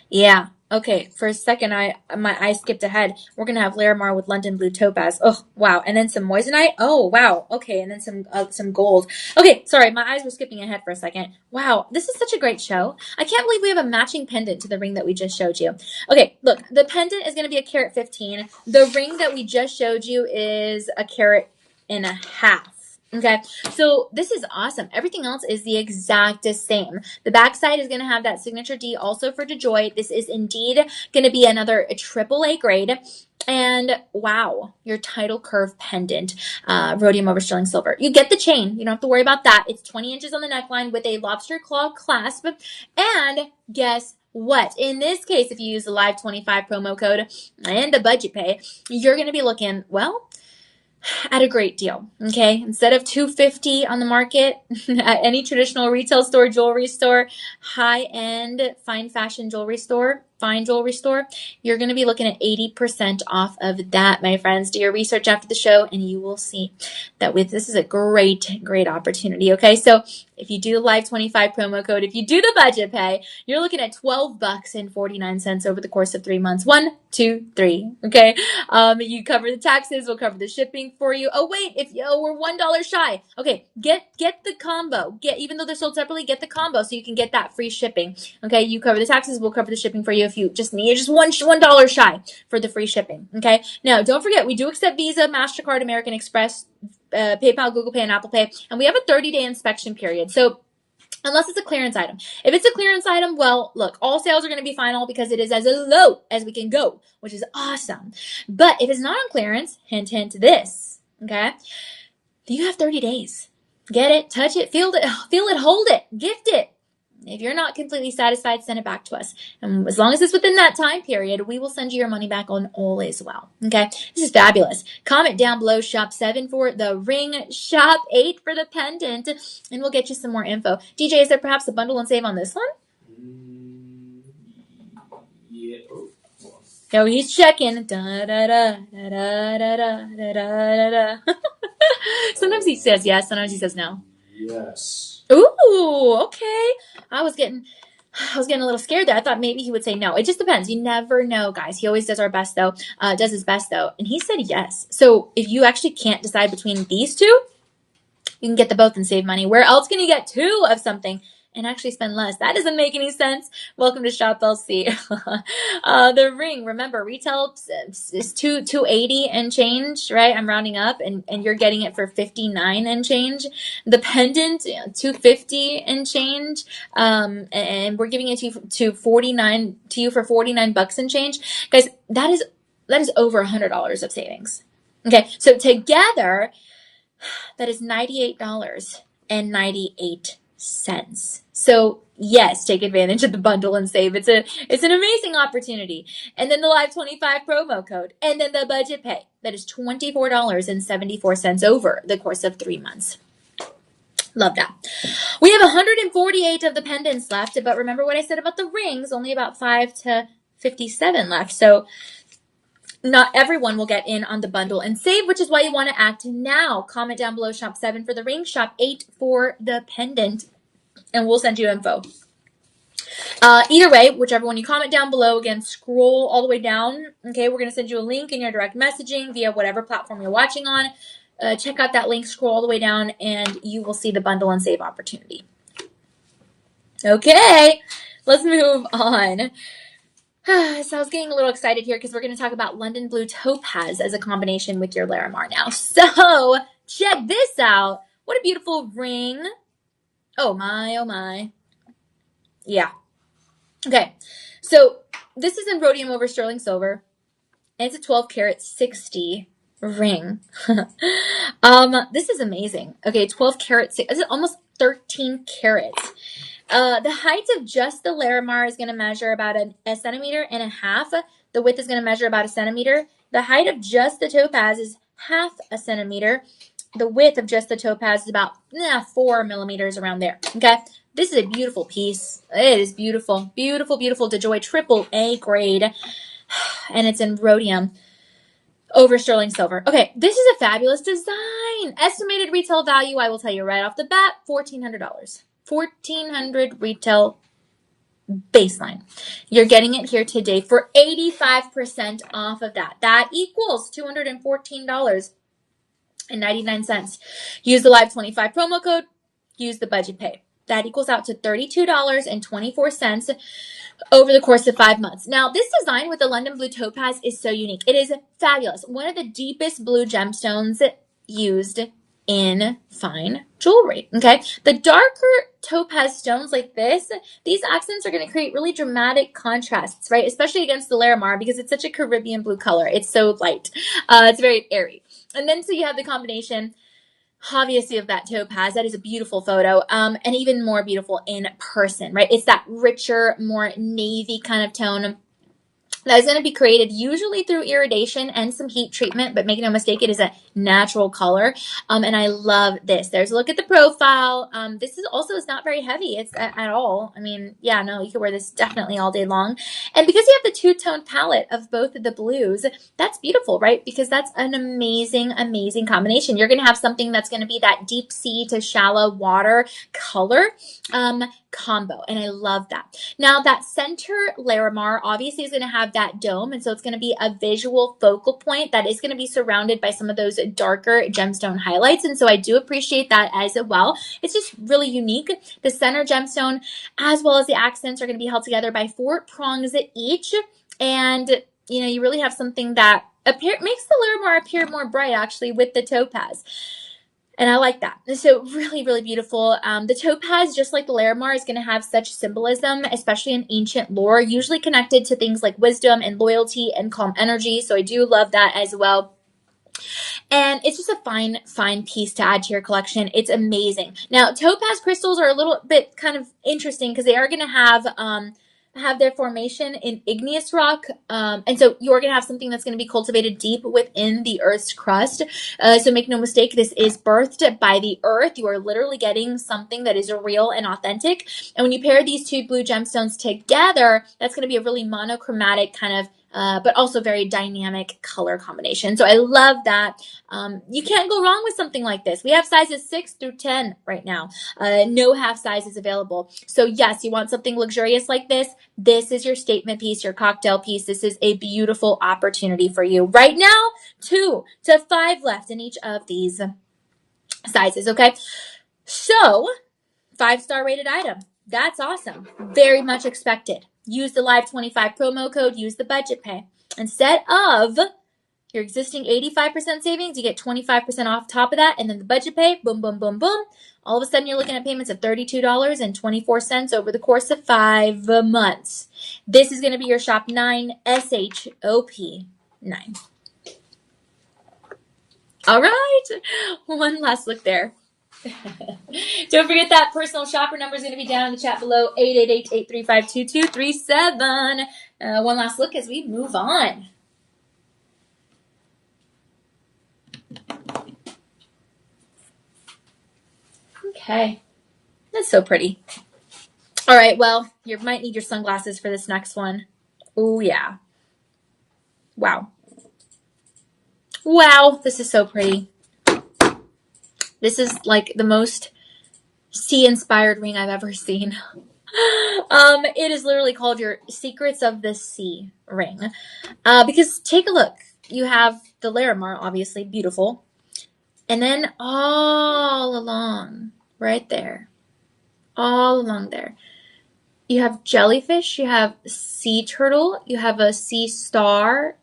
Yeah, Okay, for a second, my eyes skipped ahead. We're gonna have Larimar with London Blue Topaz. Oh, wow! And then some moissanite. Oh, wow. Okay, and then some gold. Okay, sorry, my eyes were skipping ahead for a second. Wow, this is such a great show. I can't believe we have a matching pendant to the ring that we just showed you. Okay, look, the pendant is gonna be a carat 15. The ring that we just showed you is a carat and a half. Okay, so this is awesome. Everything else is the exact same. The backside is going to have that signature D also for DeJoy. This is indeed going to be another AAA grade. And wow, your tidal curve pendant, rhodium over sterling silver. You get the chain. You don't have to worry about that. It's 20 inches on the neckline with a lobster claw clasp. And guess what? In this case, if you use the Live 25 promo code and the budget pay, you're going to be looking, well, at a great deal. Okay, instead of $250 on the market at any traditional retail store, jewelry store, high-end fine fashion jewelry store, fine jewelry store, you're going to be looking at 80% off of that, my friends. Do your research after the show and you will see that this is a great opportunity. Okay, so if you do the Live 25 promo code, if you do the budget pay, you're looking at $12.49 over the course of 3 months. 1, 2, 3. Okay. You cover the taxes, we'll cover the shipping for you. Oh wait, we're $1 shy. Okay, get the combo. Even though they're sold separately, get the combo so you can get that free shipping. Okay, you cover the taxes, we'll cover the shipping for you if you just need $1 shy for the free shipping. Okay. Now don't forget, we do accept Visa, MasterCard, American Express, PayPal, Google Pay, and Apple Pay, and we have a 30-day inspection period. So unless it's a clearance item. If it's a clearance item, well, look, all sales are going to be final because it is as low as we can go, which is awesome. But if it's not on clearance, hint, this, okay, you have 30 days. Get it, touch it, feel it, hold it, gift it. If you're not completely satisfied, send it back to us. And as long as it's within that time period, we will send you your money back on all as well. Okay? This is fabulous. Comment down below, shop 7 for the ring, shop 8 for the pendant, and we'll get you some more info. DJ, is there perhaps a bundle and save on this one? Yeah. Oh, he's checking. Da, da, da, da, da, da, da, da, da. Sometimes he says yes, sometimes he says no. Yes. Ooh, okay. I was getting a little scared there. I thought maybe he would say no. It just depends. You never know, guys. He always does does his best though. And he said yes. So if you actually can't decide between these two, you can get the both and save money. Where else can you get 2 of something and actually spend less? That doesn't make any sense. Welcome to Shop LC. The ring, remember, retail is $280 and change, right? I'm rounding up, and you're getting it for $59 and change. The pendant, $250 and change, and we're giving it to you for $49 and change, guys. That is over $100 of savings. Okay, so together, that is $98.98. So yes, take advantage of the bundle and save. It's an amazing opportunity. And then the Live 25 promo code, and then the budget pay. That is $24.74 over the course of 3 months. Love that. We have 148 of the pendants left, but remember what I said about the rings, only about 5 to 57 left. So not everyone will get in on the bundle and save, which is why you want to act now. Comment down below, shop 7 for the ring, shop 8 for the pendant, and we'll send you info. Either way, whichever one you comment down below, again, scroll all the way down. Okay, we're going to send you a link in your direct messaging via whatever platform you're watching on. Check out that link, scroll all the way down, and you will see the bundle and save opportunity. Okay, let's move on. So I was getting a little excited here because we're going to talk about London Blue Topaz as a combination with your Larimar now. So check this out. What a beautiful ring. Oh my, oh my. Yeah. Okay. So this is in rhodium over sterling silver. And it's a 12 karat 60 ring. This is amazing. Okay, 12 karat, this is almost 13 carats. The height of just the Larimar is going to measure about a centimeter and a half. The width is going to measure about a centimeter. The height of just the topaz is half a centimeter. The width of just the topaz is about 4 millimeters around there. Okay, this is a beautiful piece. It is beautiful, beautiful, beautiful. DeJoy AAA grade, and it's in rhodium over sterling silver. Okay, this is a fabulous design. Estimated retail value, I will tell you right off the bat, $1,400. $1,400 retail baseline. You're getting it here today for 85% off of that. That equals $214.99. Use the Live 25 promo code, use the budget pay. That equals out to $32.24 over the course of 5 months. Now, this design with the London Blue Topaz is so unique. It is fabulous. One of the deepest blue gemstones used in fine jewelry. Okay. The darker topaz stones like this, these accents are going to create really dramatic contrasts, right? Especially against the Larimar because it's such a Caribbean blue color. It's so light. It's very airy. And then so you have the combination obviously of that topaz. That is a beautiful photo, and even more beautiful in person, right? It's that richer, more navy kind of tone that is going to be created usually through iridation and some heat treatment, but make no mistake, it is a natural color. And I love this. There's a look at the profile. This is also, it's not very heavy. It's at all. I mean, yeah, no, you could wear this definitely all day long. And because you have the two-tone palette of both of the blues, that's beautiful, right? Because that's an amazing, amazing combination. You're going to have something that's going to be that deep sea to shallow water color combo. And I love that. Now that center Larimar obviously is going to have that dome. And so it's going to be a visual focal point that is going to be surrounded by some of those darker gemstone highlights. And so I do appreciate that as well. It's just really unique. The center gemstone as well as the accents are going to be held together by 4 prongs each. And you know, you really have something that makes the Larimar appear more bright actually with the topaz. And I like that. So really, really beautiful. The topaz, just like the Larimar, is going to have such symbolism, especially in ancient lore, usually connected to things like wisdom and loyalty and calm energy. So I do love that as well. And it's just a fine, fine piece to add to your collection. It's amazing. Now, topaz crystals are a little bit kind of interesting because they are going to have their formation in igneous rock. And so you're going to have something that's going to be cultivated deep within the Earth's crust. So make no mistake, this is birthed by the Earth. You are literally getting something that is real and authentic. And when you pair these two blue gemstones together, that's going to be a really monochromatic kind of but also very dynamic color combination. So I love that. You can't go wrong with something like this. We have sizes 6 through 10 right now. No half sizes available. So yes, you want something luxurious like this. This is your statement piece, your cocktail piece. This is a beautiful opportunity for you. Right now, 2 to 5 left in each of these sizes, okay? So, 5-star rated item. That's awesome. Very much expected. Use the Live 25 promo code. Use the budget pay. Instead of your existing 85% savings, you get 25% off top of that. And then the budget pay, boom, boom, boom, boom. All of a sudden, you're looking at payments of $32.24 over the course of 5 months. This is going to be your Shop 9 SHOP 9. All right. One last look there. Don't forget that personal shopper number is going to be down in the chat below, 888-835-2237. One last look as we move on. Okay. That's so pretty. All right, well, you might need your sunglasses for this next one. Oh, yeah. Wow. Wow, this is so pretty. This is like the most sea-inspired ring I've ever seen. It is literally called your Secrets of the Sea ring. Because take a look. You have the Larimar, obviously, beautiful. And then all along, right there, all along there, you have jellyfish, you have sea turtle, you have a sea star,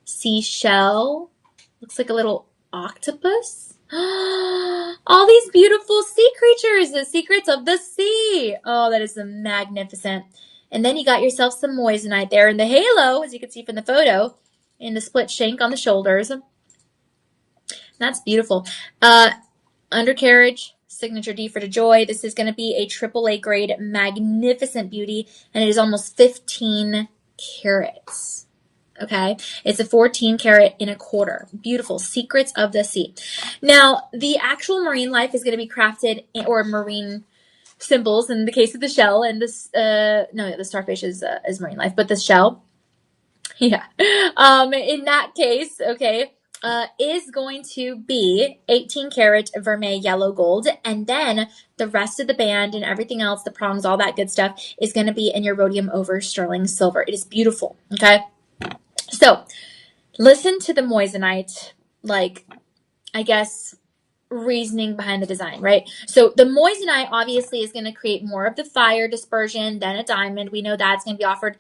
seashell, looks like a little octopus. All these beautiful sea creatures, the secrets of the sea. Oh, that is magnificent. And then you got yourself some moissanite there in the halo, as you can see from the photo, in the split shank on the shoulders. That's beautiful. Undercarriage, signature D for DeJoy. This is going to be a AAA grade, magnificent beauty, and it is almost 15 carats. Okay, it's a 14 carat and a quarter. Beautiful. Secrets of the Sea. Now, the actual marine life is going to be crafted, or marine symbols in the case of the shell, and this, no, the starfish is marine life, but the shell, yeah. In that case, okay, is going to be 18 karat vermeil yellow gold. And then the rest of the band and everything else, the prongs, all that good stuff, is going to be in your rhodium over sterling silver. It is beautiful. Okay. So listen to the moissanite, like, I guess, reasoning behind the design, right? So the moissanite obviously is going to create more of the fire dispersion than a diamond. We know that's going to be offered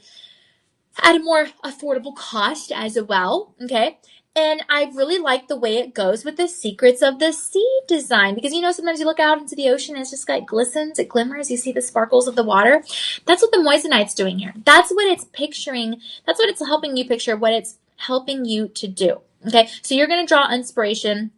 at a more affordable cost as well, okay? And I really like the way it goes with the secrets of the sea design, because, you know, sometimes you look out into the ocean and it's just like glistens, it glimmers, you see the sparkles of the water. That's what the moissanite's doing here. That's what it's picturing. That's what it's helping you picture, what it's helping you to do, okay? So you're going to draw inspiration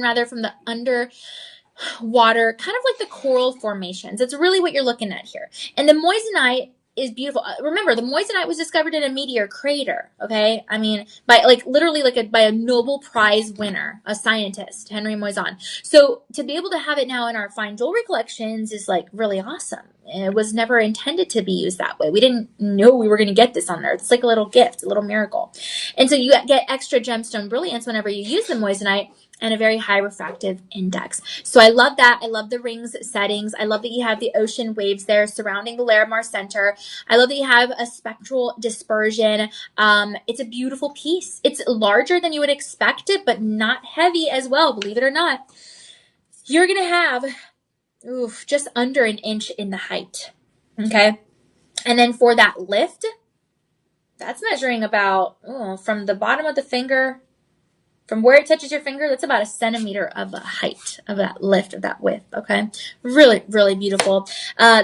rather from the underwater, kind of like the coral formations. It's really what you're looking at here. And the moissanite is beautiful. Remember, the moissanite was discovered in a meteor crater, okay? I mean, by like literally like by a Nobel Prize winner, a scientist, Henry Moissan. So to be able to have it now in our fine jewelry collections is like really awesome. It was never intended to be used that way. We didn't know we were going to get this on Earth. It's like a little gift, a little miracle. And so you get extra gemstone brilliance whenever you use the moissanite, and a very high refractive index. So I love that. I love the rings settings. I love that you have the ocean waves there surrounding the Larimar center. I love that you have a spectral dispersion. It's a beautiful piece. It's larger than you would expect it, but not heavy as well, believe it or not. You're going to have just under an inch in the height, okay? And then for that lift, that's measuring about from the bottom of the finger, from where it touches your finger, that's about a centimeter of a height of that lift, of that width, okay? Really, really beautiful.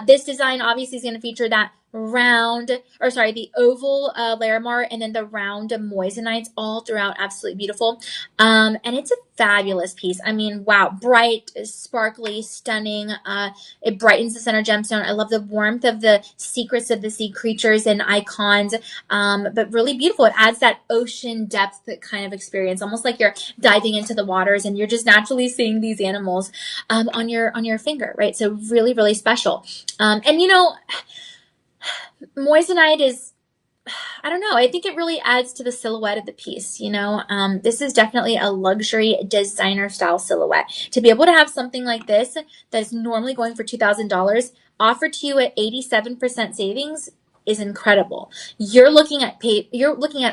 This design obviously is going to feature that the oval Larimar and then the round moissanites all throughout. Absolutely beautiful. And it's a fabulous piece. I mean, wow, bright, sparkly, stunning. It brightens the center gemstone. I love the warmth of the secrets of the sea creatures and icons, but really beautiful. It adds that ocean depth kind of experience, almost like you're diving into the waters and you're just naturally seeing these animals on your finger, right? So really, really special. And you know, moissanite is, I don't know, I think it really adds to the silhouette of the piece, you know. This is definitely a luxury designer style silhouette. To be able to have something like this that is normally going for $2,000 offered to you at 87% savings is incredible. You're looking at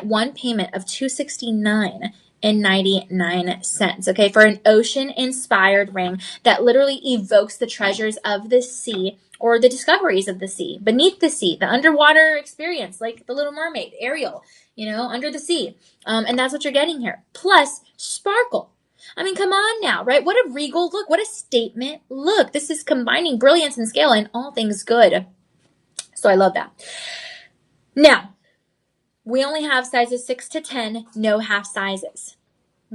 one payment of $269.99, okay, for an ocean inspired ring that literally evokes the treasures of the sea, or the discoveries of the sea, beneath the sea, the underwater experience, like the Little Mermaid, Ariel, you know, under the sea. And that's what you're getting here. Plus sparkle. I mean, come on now, right? What a regal look. What a statement look. This is combining brilliance and scale and all things good. So I love that. Now, we only have sizes 6 to 10, no half sizes.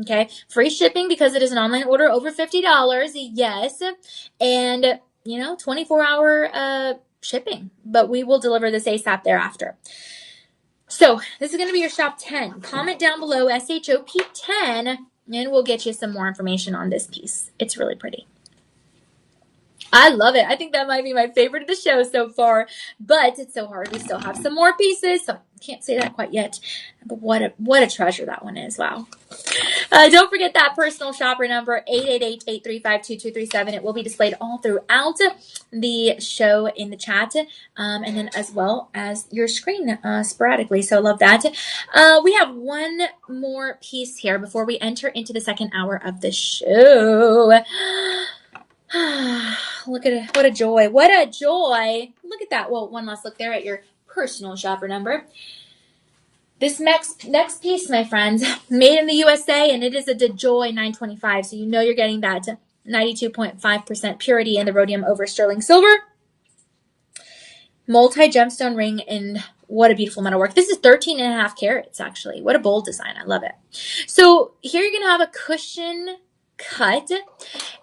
Okay. Free shipping because it is an online order over $50. Yes. And 24-hour shipping, but we will deliver this ASAP thereafter. So this is going to be your shop 10. Comment down below SHOP 10 and we'll get you some more information on this piece. It's really pretty. I love it. I think that might be my favorite of the show so far, but it's so hard. We still have some more pieces, so I can't say that quite yet. But what a treasure that one is. Wow. Don't forget that personal shopper number, 888-835-2237. It will be displayed all throughout the show in the chat, and then as well as your screen sporadically. So love that. We have one more piece here before we enter into the second hour of the show. Look at it. What a joy. What a joy. Look at that. Well, one last look there at your personal shopper number. This next piece, my friends, made in the USA, and it is a DeJoy 925. So you know you're getting that 92.5% purity in the rhodium over sterling silver. Multi-gemstone ring, and what a beautiful metalwork. This is 13.5 carats, actually. What a bold design. I love it. So here you're going to have a cushion cut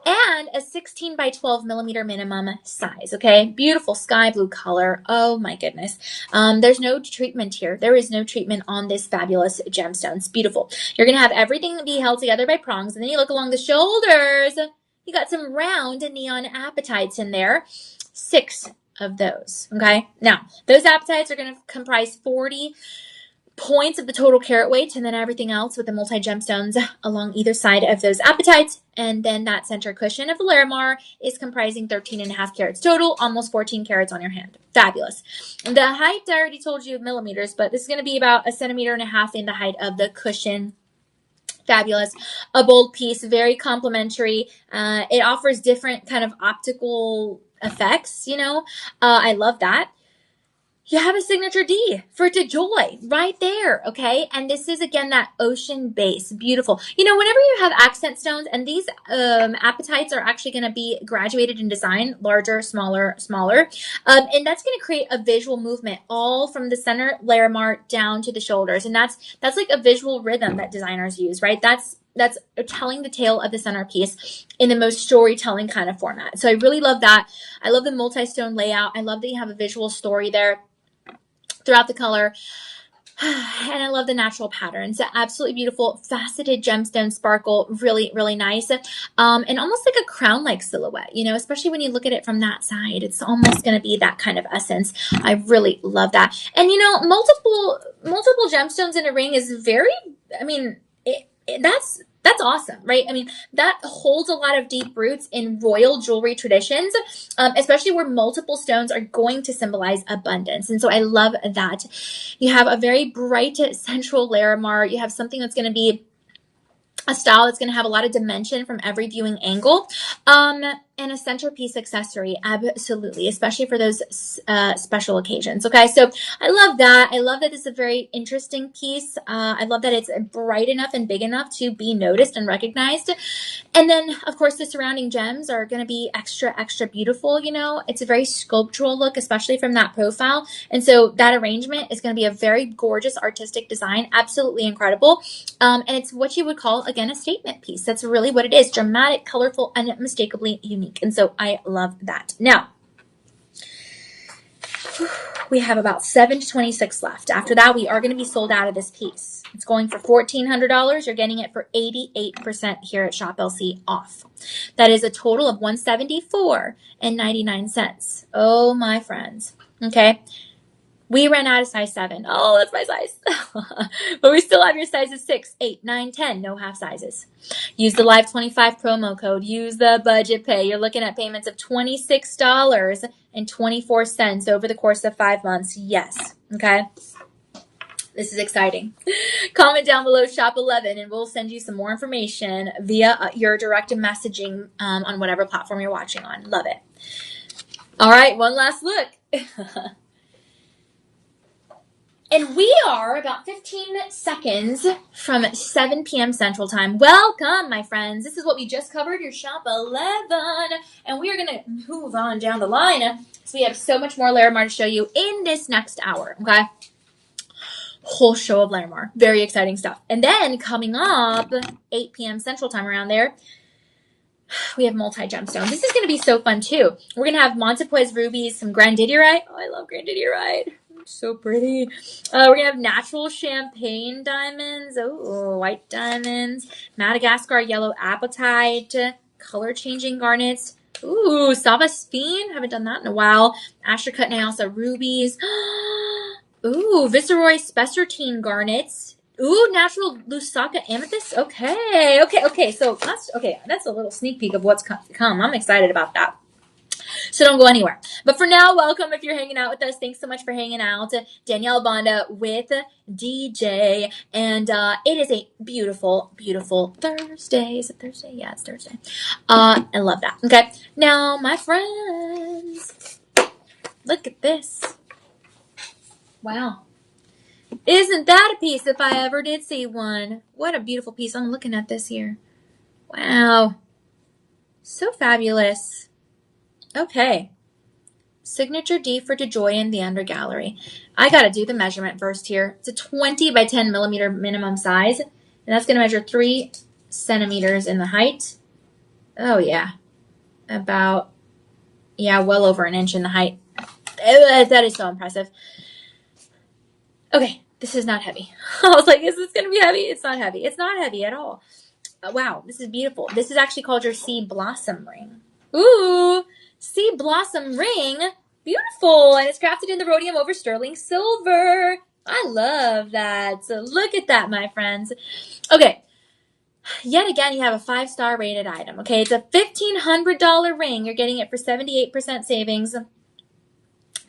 and a 16 by 12 millimeter minimum size. Okay, beautiful sky blue color. Oh my goodness. There's no treatment here. There is no treatment on this fabulous gemstone. It's beautiful. You're gonna have everything be held together by prongs, and then you look along the shoulders. You got some round neon apatites in there. 6 of those. Okay, now those apatites are going to comprise 40% points of the total carat weight, and then everything else with the multi-gemstones along either side of those apatites. And then that center cushion of the Larimar is comprising 13.5 carats total, almost 14 carats on your hand. Fabulous. The height, I already told you millimeters, but this is going to be about 1.5 centimeters in the height of the cushion. Fabulous. A bold piece, very complimentary. It offers different kind of optical effects, you know. I love that. You have a signature D for DeJoy right there, okay? And this is, again, that ocean base. Beautiful. You know, whenever you have accent stones, and these apatites are actually going to be graduated in design, larger, smaller, smaller. And that's going to create a visual movement all from the center Larimar down to the shoulders. And that's like a visual rhythm that designers use, right? That's telling the tale of the centerpiece in the most storytelling kind of format. So I really love that. I love the multi-stone layout. I love that you have a visual story there throughout the color. And I love the natural patterns. Absolutely beautiful, faceted gemstone sparkle. Really, really nice. And almost like a crown-like silhouette, you know, especially when you look at it from that side. It's almost going to be that kind of essence. I really love that. And, you know, multiple gemstones in a ring is very, I mean, that's awesome, right? I mean, that holds a lot of deep roots in royal jewelry traditions, especially where multiple stones are going to symbolize abundance. And so I love that. You have a very bright central Larimar. You have something that's going to be a style that's going to have a lot of dimension from every viewing angle. And a centerpiece accessory, absolutely, especially for those special occasions. Okay, so I love that. I love that it's a very interesting piece. I love that it's bright enough and big enough to be noticed and recognized. And then, of course, the surrounding gems are going to be extra, extra beautiful. You know, it's a very sculptural look, especially from that profile. And so that arrangement is going to be a very gorgeous artistic design. Absolutely incredible. And it's what you would call, again, a statement piece. That's really what it is. Dramatic, colorful, and unmistakably unique. And so I love that. Now, we have about 7 to 26 left. After that, we are going to be sold out of this piece. It's going for $1,400. You're getting it for 88% here at Shop LC off. That is a total of $174.99. Oh, my friends. Okay. We ran out of size 7. Oh, that's my size. But we still have your sizes 6, 8, 9, 10. No half sizes. Use the Live25 promo code. Use the budget pay. You're looking at payments of $26.24 over the course of 5 months. Yes. Okay. This is exciting. Comment down below Shop 11 and we'll send you some more information via your direct messaging on whatever platform you're watching on. Love it. All right. One last look. And we are about 15 seconds from 7 p.m. Central Time. Welcome, my friends. This is what we just covered, your Shop 11. And we are going to move on down the line. So we have so much more Larimar to show you in this next hour, okay? Whole show of Larimar. Very exciting stuff. And then coming up, 8 p.m. Central Time around there, we have multi-gemstones. This is going to be so fun, too. We're going to have Montepuez rubies, some grandidierite. Oh, I love grandidierite. So pretty. We're going to have natural champagne diamonds. Oh, white diamonds. Madagascar yellow apatite. Color-changing garnets. Ooh, Savaspine. Haven't done that in a while. Astracut Nyasa rubies. Ooh, Viceroy Spessartine garnets. Ooh, natural Lusaka amethyst. Okay. So that's a little sneak peek of what's to come. I'm excited about that. So don't go anywhere. But for now, welcome if you're hanging out with us. Thanks so much for hanging out. Danielle Banda with DJ. And it is a beautiful, beautiful Thursday. Is it Thursday? Yeah, it's Thursday. I love that. Okay. Now, my friends, look at this. Wow. Isn't that a piece if I ever did see one? What a beautiful piece. I'm looking at this here. Wow. So fabulous. Okay. Signature D for DeJoy in the under gallery. I got to do the measurement first here. It's a 20 by 10 millimeter minimum size. And that's going to measure 3 centimeters in the height. Oh, yeah. About, well over an inch in the height. That is so impressive. Okay. This is not heavy. I was like, is this going to be heavy? It's not heavy. It's not heavy at all. Wow. This is beautiful. This is actually called your Sea Blossom Ring. Ooh. Sea Blossom Ring. Beautiful. And it's crafted in the rhodium over sterling silver. I love that. So look at that, my friends. Okay. Yet again, you have a 5-star rated item. Okay. It's a $1,500 ring. You're getting it for 78% savings.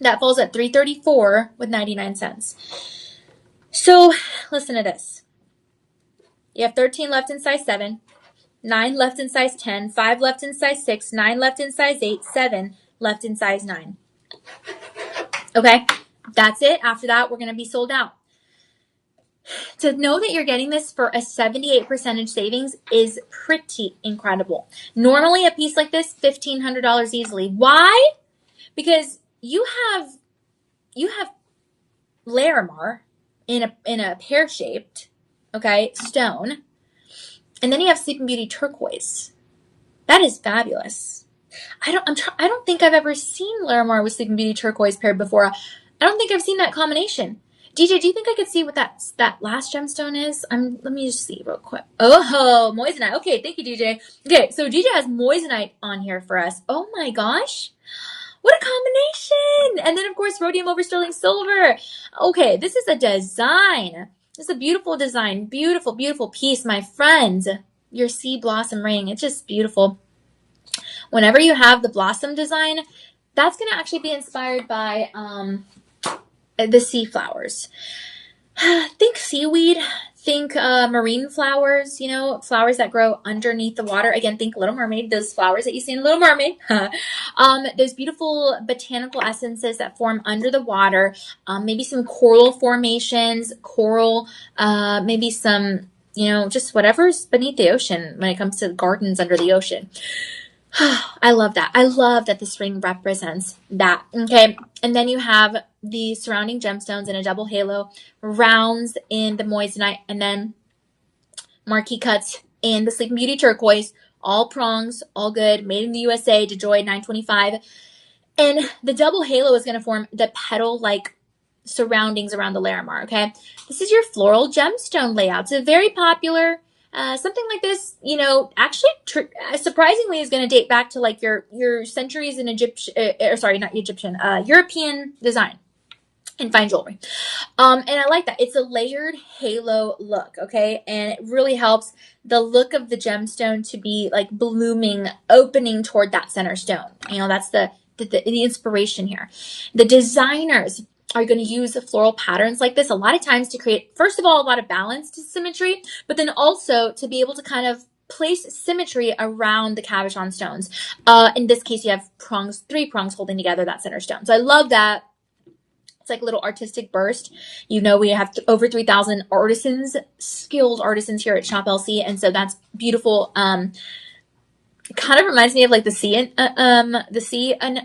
That falls at $334 with 99 cents. So listen to this. You have 13 left in size 7, 9 left in size 10, 5 left in size 6, 9 left in size 8, 7 left in size 9. Okay, that's it. After that, we're going to be sold out. To know that you're getting this for a 78% savings is pretty incredible. Normally, a piece like this, $1,500 easily. Why? Because you have Larimar in a pear-shaped, okay, stone, and then you have Sleeping Beauty turquoise. That is fabulous. I don't think I've ever seen Larimar with Sleeping Beauty turquoise paired before. I don't think I've seen that combination. DJ, do you think I could see what that last gemstone is? Let me just see real quick. Oh, moissanite. Okay, thank you, DJ. Okay, so DJ has moissanite on here for us. Oh my gosh. What a combination! And then, of course, rhodium over sterling silver. Okay, this is a design. This is a beautiful design. Beautiful, beautiful piece, my friends. Your sea blossom ring. It's just beautiful. Whenever you have the blossom design, that's going to actually be inspired by the sea flowers. Think seaweed. Think marine flowers, flowers that grow underneath the water. Again, think Little Mermaid, those flowers that you see in Little Mermaid. Those beautiful botanical essences that form under the water. Maybe some coral formations, maybe some, just whatever's beneath the ocean when it comes to gardens under the ocean. I love that. I love that this ring represents that. Okay. And then you have the surrounding gemstones in a double halo, rounds in the moissanite, and then marquee cuts in the Sleeping Beauty turquoise, all prongs, all good, made in the USA, DeJoy 925. And the double halo is going to form the petal-like surroundings around the Larimar, okay? This is your floral gemstone layout. It's very popular. Something like this, actually surprisingly is going to date back to like your centuries in European design in fine jewelry. And I like that. It's a layered halo look, okay? And it really helps the look of the gemstone to be like blooming, opening toward that center stone. That's the inspiration here. The designers are going to use floral patterns like this a lot of times to create, first of all, a lot of balance to symmetry, but then also to be able to kind of place symmetry around the cabochon stones. In this case, you have 3 prongs holding together that center stone. So I love that. It's like a little artistic burst. We have over 3,000 artisans, skilled artisans here at Shop LC, and so that's beautiful. It kind of reminds me of like the sea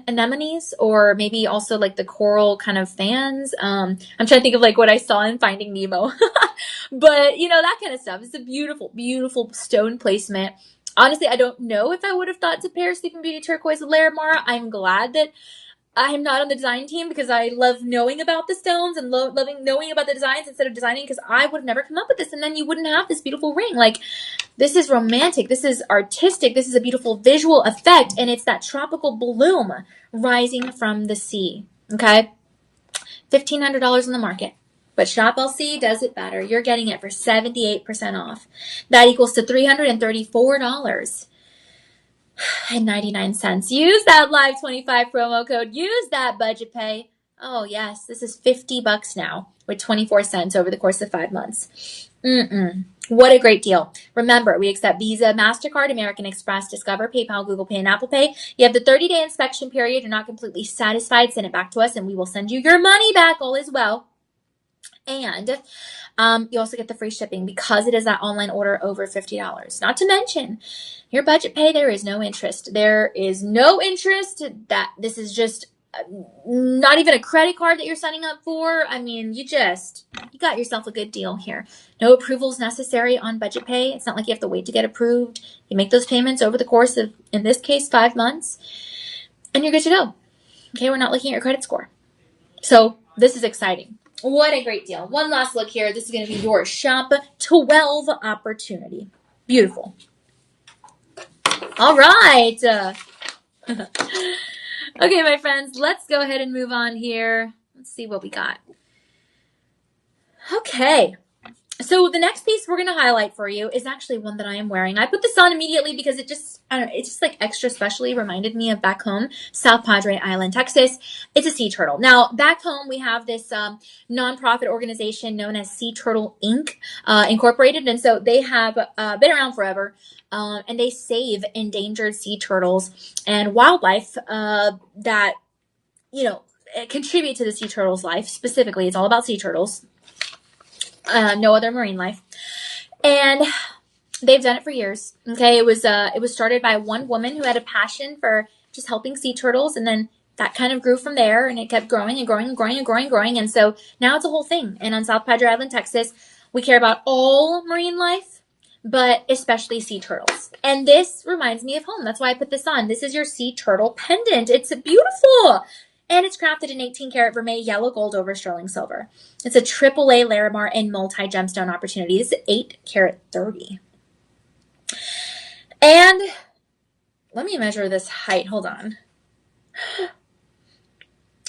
anemones, or maybe also like the coral kind of fans. I'm trying to think of like what I saw in Finding Nemo, but that kind of stuff. It's a beautiful, beautiful stone placement. Honestly, I don't know if I would have thought to pair Sleeping Beauty turquoise with Larimar. I'm glad that I'm not on the design team because I love knowing about the stones and loving knowing about the designs instead of designing, because I would have never come up with this, and then you wouldn't have this beautiful ring. Like, this is romantic. This is artistic. This is a beautiful visual effect, and it's that tropical bloom rising from the sea. Okay? $1,500 in the market. But Shop LC does it better. You're getting it for 78% off. That equals to $334. And 99 cents. Use that Live 25 promo code. Use that budget pay. Oh, yes. This is $50 now with 24 cents over the course of 5 months. What a great deal. Remember, we accept Visa, MasterCard, American Express, Discover, PayPal, Google Pay, and Apple Pay. You have the 30-day inspection period. You're not completely satisfied, send it back to us, and we will send you your money back. All is well. And you also get the free shipping because it is that online order over $50. Not to mention, your budget pay, there is no interest. There is no interest. That this is just not even a credit card that you're signing up for. I mean, you got yourself a good deal here. No approvals necessary on budget pay. It's not like you have to wait to get approved. You make those payments over the course of, in this case, 5 months, and you're good to go. Okay, we're not looking at your credit score. So this is exciting. What a great deal. One last look here. This is going to be your Shop 12 opportunity. Beautiful. All right. Okay, my friends, let's go ahead and move on here. Let's see what we got. Okay. So the next piece we're going to highlight for you is actually one that I am wearing. I put this on immediately because it just, I don't know, it's just like extra specially reminded me of back home, South Padre Island, Texas. It's a sea turtle. Now, back home, we have this nonprofit organization known as Sea Turtle Inc. Incorporated. And so they have been around forever. And they save endangered sea turtles and wildlife that, you know, contribute to the sea turtle's life. Specifically, it's all about sea turtles. No other marine life. And they've done it for years. Okay, it was started by one woman who had a passion for just helping sea turtles, and then that kind of grew from there, and it kept growing and growing and growing and growing and growing, and so now it's a whole thing. And on South Padre Island, Texas, we care about all marine life, but especially sea turtles. And this reminds me of home. That's why I put this on. This is your sea turtle pendant. It's beautiful. And it's crafted in 18-karat vermeil yellow gold over sterling silver. It's a AAA Larimar and multi-gemstone opportunity. This is 8-karat 30. And let me measure this height. Hold on.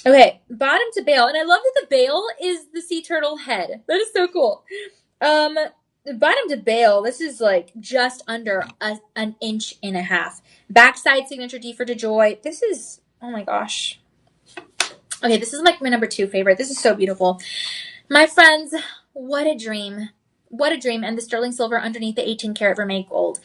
Okay, bottom to bail. And I love that the bail is the sea turtle head. That is so cool. Bottom to bail, this is like just under an inch and a half. Backside signature D for DeJoy. This is, oh my gosh. Okay, this is like my number 2 favorite. This is so beautiful. My friends, what a dream. What a dream. And the sterling silver underneath the 18-karat vermeil gold.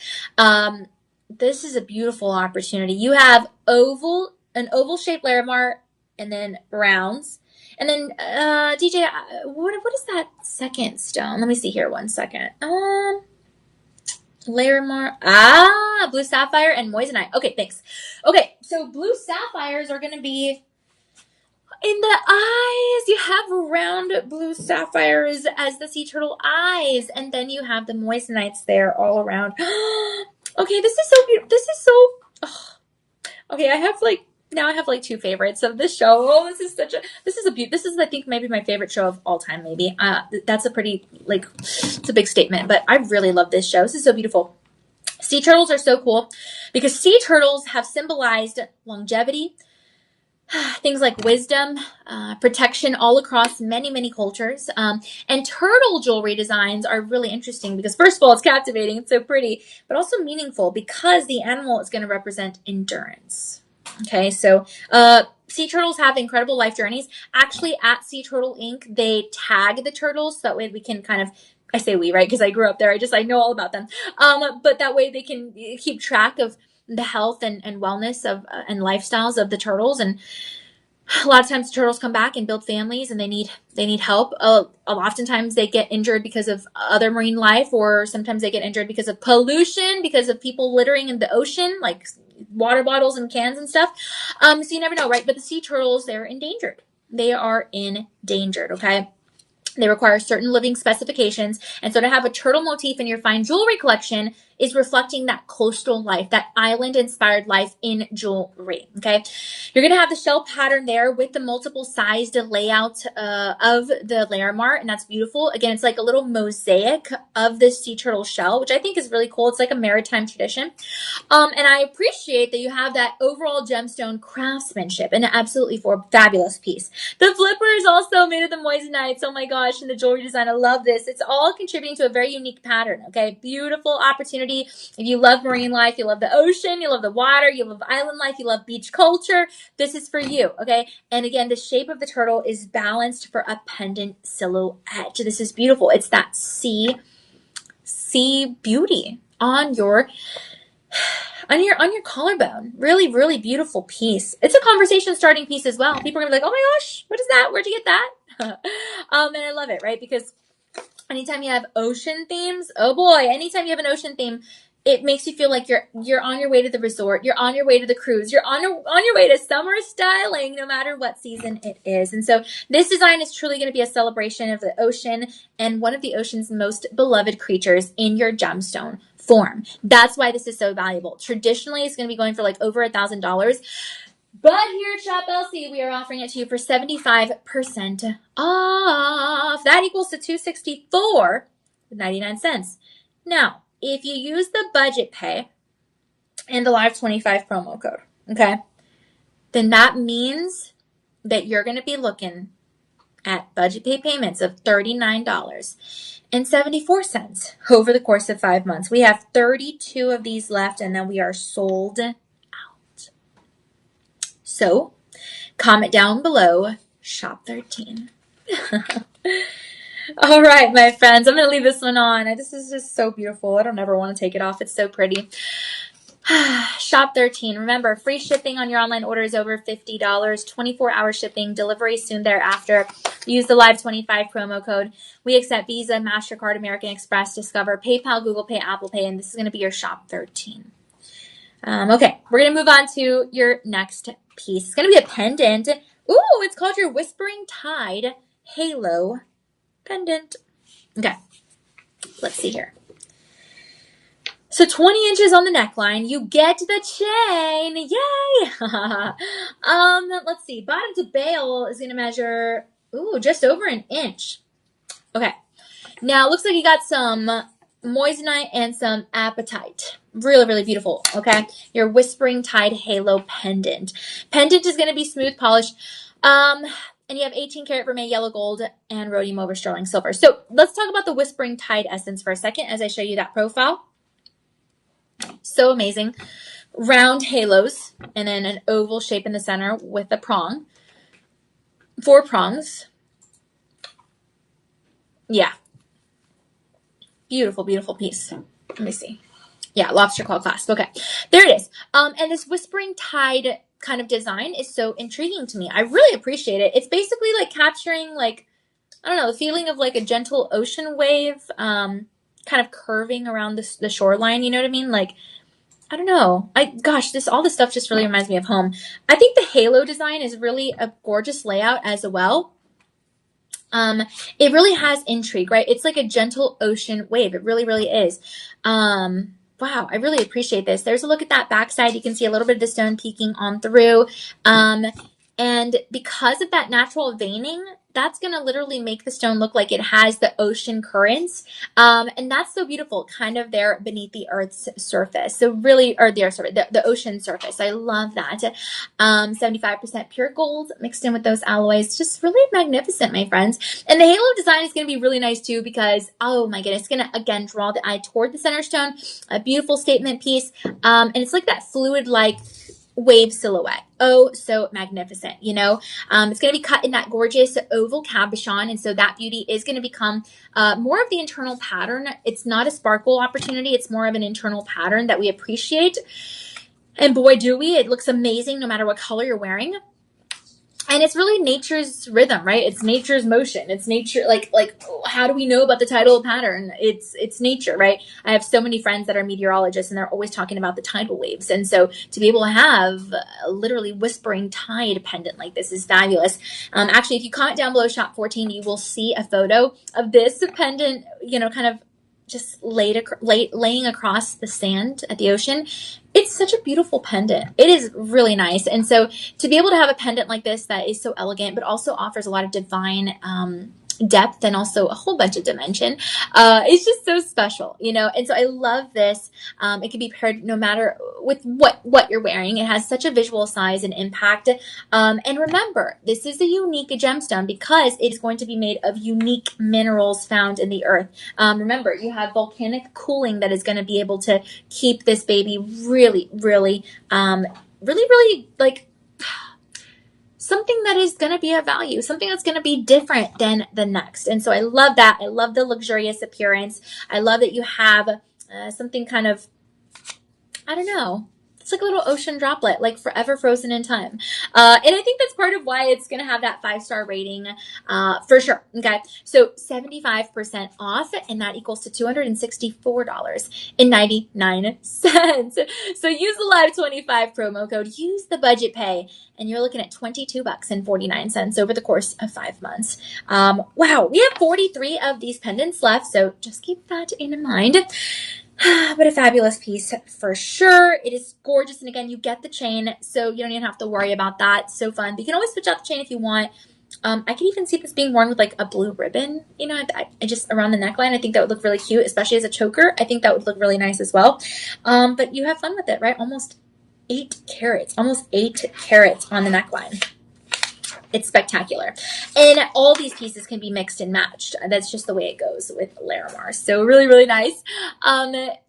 This is a beautiful opportunity. You have an oval-shaped Larimar and then rounds. And then, DJ, what is that second stone? Let me see here 1 second. Larimar. Blue sapphire and moissanite. Okay, thanks. Okay, so blue sapphires are going to be in the eyes. You have round blue sapphires as the sea turtle eyes. And then you have the moissanites there all around. Okay, this is so beautiful. This is so... Oh. Okay, I have like 2 favorites of this show. Oh, this is I think maybe my favorite show of all time, maybe. That's a pretty, like, it's a big statement, but I really love this show. This is so beautiful. Sea turtles are so cool because sea turtles have symbolized longevity, things like wisdom, protection all across many, many cultures. And turtle jewelry designs are really interesting because, first of all, it's captivating, it's so pretty, but also meaningful because the animal is going to represent endurance. Okay, so sea turtles have incredible life journeys. Actually, at Sea Turtle Inc., they tag the turtles so that way we can kind of, I say we, right? Because I grew up there. I know all about them. But that way they can keep track of the health and wellness of and lifestyles of the turtles. And a lot of times turtles come back and build families and they need help. Oftentimes they get injured because of other marine life, or sometimes they get injured because of pollution, because of people littering in the ocean, like water bottles and cans and stuff. So you never know, right? But the sea turtles, they're endangered. They are endangered, okay? They require certain living specifications. And so to have a turtle motif in your fine jewelry collection is reflecting that coastal life, that island-inspired life in jewelry, okay? You're going to have the shell pattern there with the multiple sized layout of the Larimar, and that's beautiful. Again, it's like a little mosaic of the sea turtle shell, which I think is really cool. It's like a maritime tradition. And I appreciate that you have that overall gemstone craftsmanship, and absolutely fabulous piece. The flipper is also made of the moissanites. Oh my gosh, and the jewelry design, I love this. It's all contributing to a very unique pattern, okay? Beautiful opportunity. If you love marine life, you love the ocean, you love the water, you love island life, you love beach culture, this is for you, okay? And again, the shape of the turtle is balanced for a pendant silhouette. This is beautiful. It's that sea beauty on your collarbone. Really, really beautiful piece. It's a conversation starting piece as well. People are gonna be like, oh my gosh, what is that? Where'd you get that? And I love it, right? Because anytime you have ocean themes, oh boy, anytime you have an ocean theme, it makes you feel like you're on your way to the resort, you're on your way to the cruise, you're on your way to summer styling, no matter what season it is. And so this design is truly going to be a celebration of the ocean and one of the ocean's most beloved creatures in your gemstone form. That's why this is so valuable. Traditionally, it's going to be going for like over $1,000. But here at Shop LC, we are offering it to you for 75% off. That equals to $264.99. Now, if you use the budget pay and the Live 25 promo code, okay, then that means that you're going to be looking at budget pay payments of $39.74 over the course of 5 months. We have 32 of these left, and then we are sold out. So comment down below, shop 13. All right, my friends, I'm going to leave this one on. This is just so beautiful. I don't ever want to take it off. It's so pretty. Shop 13. Remember, free shipping on your online orders over $50, 24-hour shipping, delivery soon thereafter. Use the Live25 promo code. We accept Visa, MasterCard, American Express, Discover, PayPal, Google Pay, Apple Pay, and this is going to be your Shop 13. Okay, we're going to move on to your next piece. It's going to be a pendant. Ooh, it's called your Whispering Tide Halo pendant. Okay, let's see here. So 20 inches on the neckline, you get the chain, yay! Let's see, bottom to bail is gonna measure, just over an inch. Okay, now it looks like you got some moissanite and some apatite. Really, really beautiful, okay? Your Whispering Tide Halo pendant. Pendant is gonna be smooth polished. And you have 18 karat vermeil, yellow gold, and rhodium over sterling silver. So let's talk about the Whispering Tide essence for a second as I show you that profile. So amazing. Round halos, and then an oval shape in the center with a prong. 4 prongs. Yeah. Beautiful, beautiful piece. Let me see. Yeah, lobster claw clasp. Okay, there it is. And this Whispering Tide kind of design is so intriguing to me. I really appreciate it. It's basically like capturing, like, I don't know, the feeling of like a gentle ocean wave, kind of curving around the shoreline. You know what I mean? Like, I don't know. All this stuff just really reminds me of home. I think the halo design is really a gorgeous layout as well. It really has intrigue, right? It's like a gentle ocean wave. It really, really is. Wow, I really appreciate this. There's a look at that backside. You can see a little bit of the stone peeking on through. And because of that natural veining, that's going to literally make the stone look like it has the ocean currents. And that's so beautiful, kind of there beneath the earth's surface. So really, or the ocean surface. I love that. 75% pure gold mixed in with those alloys. Just really magnificent, my friends. And the halo design is going to be really nice too because, oh my goodness, it's going to, again, draw the eye toward the center stone. A beautiful statement piece. And it's like that fluid-like wave silhouette. Oh, so magnificent, you know. It's going to be cut in that gorgeous oval cabochon, and so that beauty is going to become more of the internal pattern. It's not a sparkle opportunity. It's more of an internal pattern that we appreciate. And boy, do we. It looks amazing no matter what color you're wearing. And it's really nature's rhythm, right? It's nature's motion. It's nature, like how do we know about the tidal pattern? It's nature, right? I have so many friends that are meteorologists and they're always talking about the tidal waves. And so to be able to have a literally whispering tide pendant like this is fabulous. Actually, if you comment down below shop 14, you will see a photo of this pendant, you know, kind of just laying across the sand at the ocean. It's such a beautiful pendant. It is really nice. And so to be able to have a pendant like this that is so elegant, but also offers a lot of divine depth and also a whole bunch of dimension, it's just so special, you know? And so I love this. It can be paired no matter with what you're wearing. It has such a visual size and impact. And remember, this is a unique gemstone because it's going to be made of unique minerals found in the earth. Remember, you have volcanic cooling that is going to be able to keep this baby really, really, like something that is going to be of value, something that's going to be different than the next. And so I love that. I love the luxurious appearance. I love that you have something kind of, I don't know, it's like a little ocean droplet, like forever frozen in time. And I think that's part of why it's going to have that 5-star rating for sure. Okay. So 75% off, and that equals to $264.99. So use the Live25 promo code, use the budget pay, and you're looking at $22.49 over the course of 5 months. Wow. We have 43 of these pendants left. So just keep that in mind. But a fabulous piece for sure. It is gorgeous. And again, you get the chain, so you don't even have to worry about that. So fun. But you can always switch out the chain if you want. I can even see this being worn with like a blue ribbon, you know, I just around the neckline. I think that would look really cute, especially as a choker. I think that would look really nice as well. But you have fun with it, right? Almost 8 carats on the neckline. It's spectacular. And all these pieces can be mixed and matched. That's just the way it goes with Larimar. So really, really nice.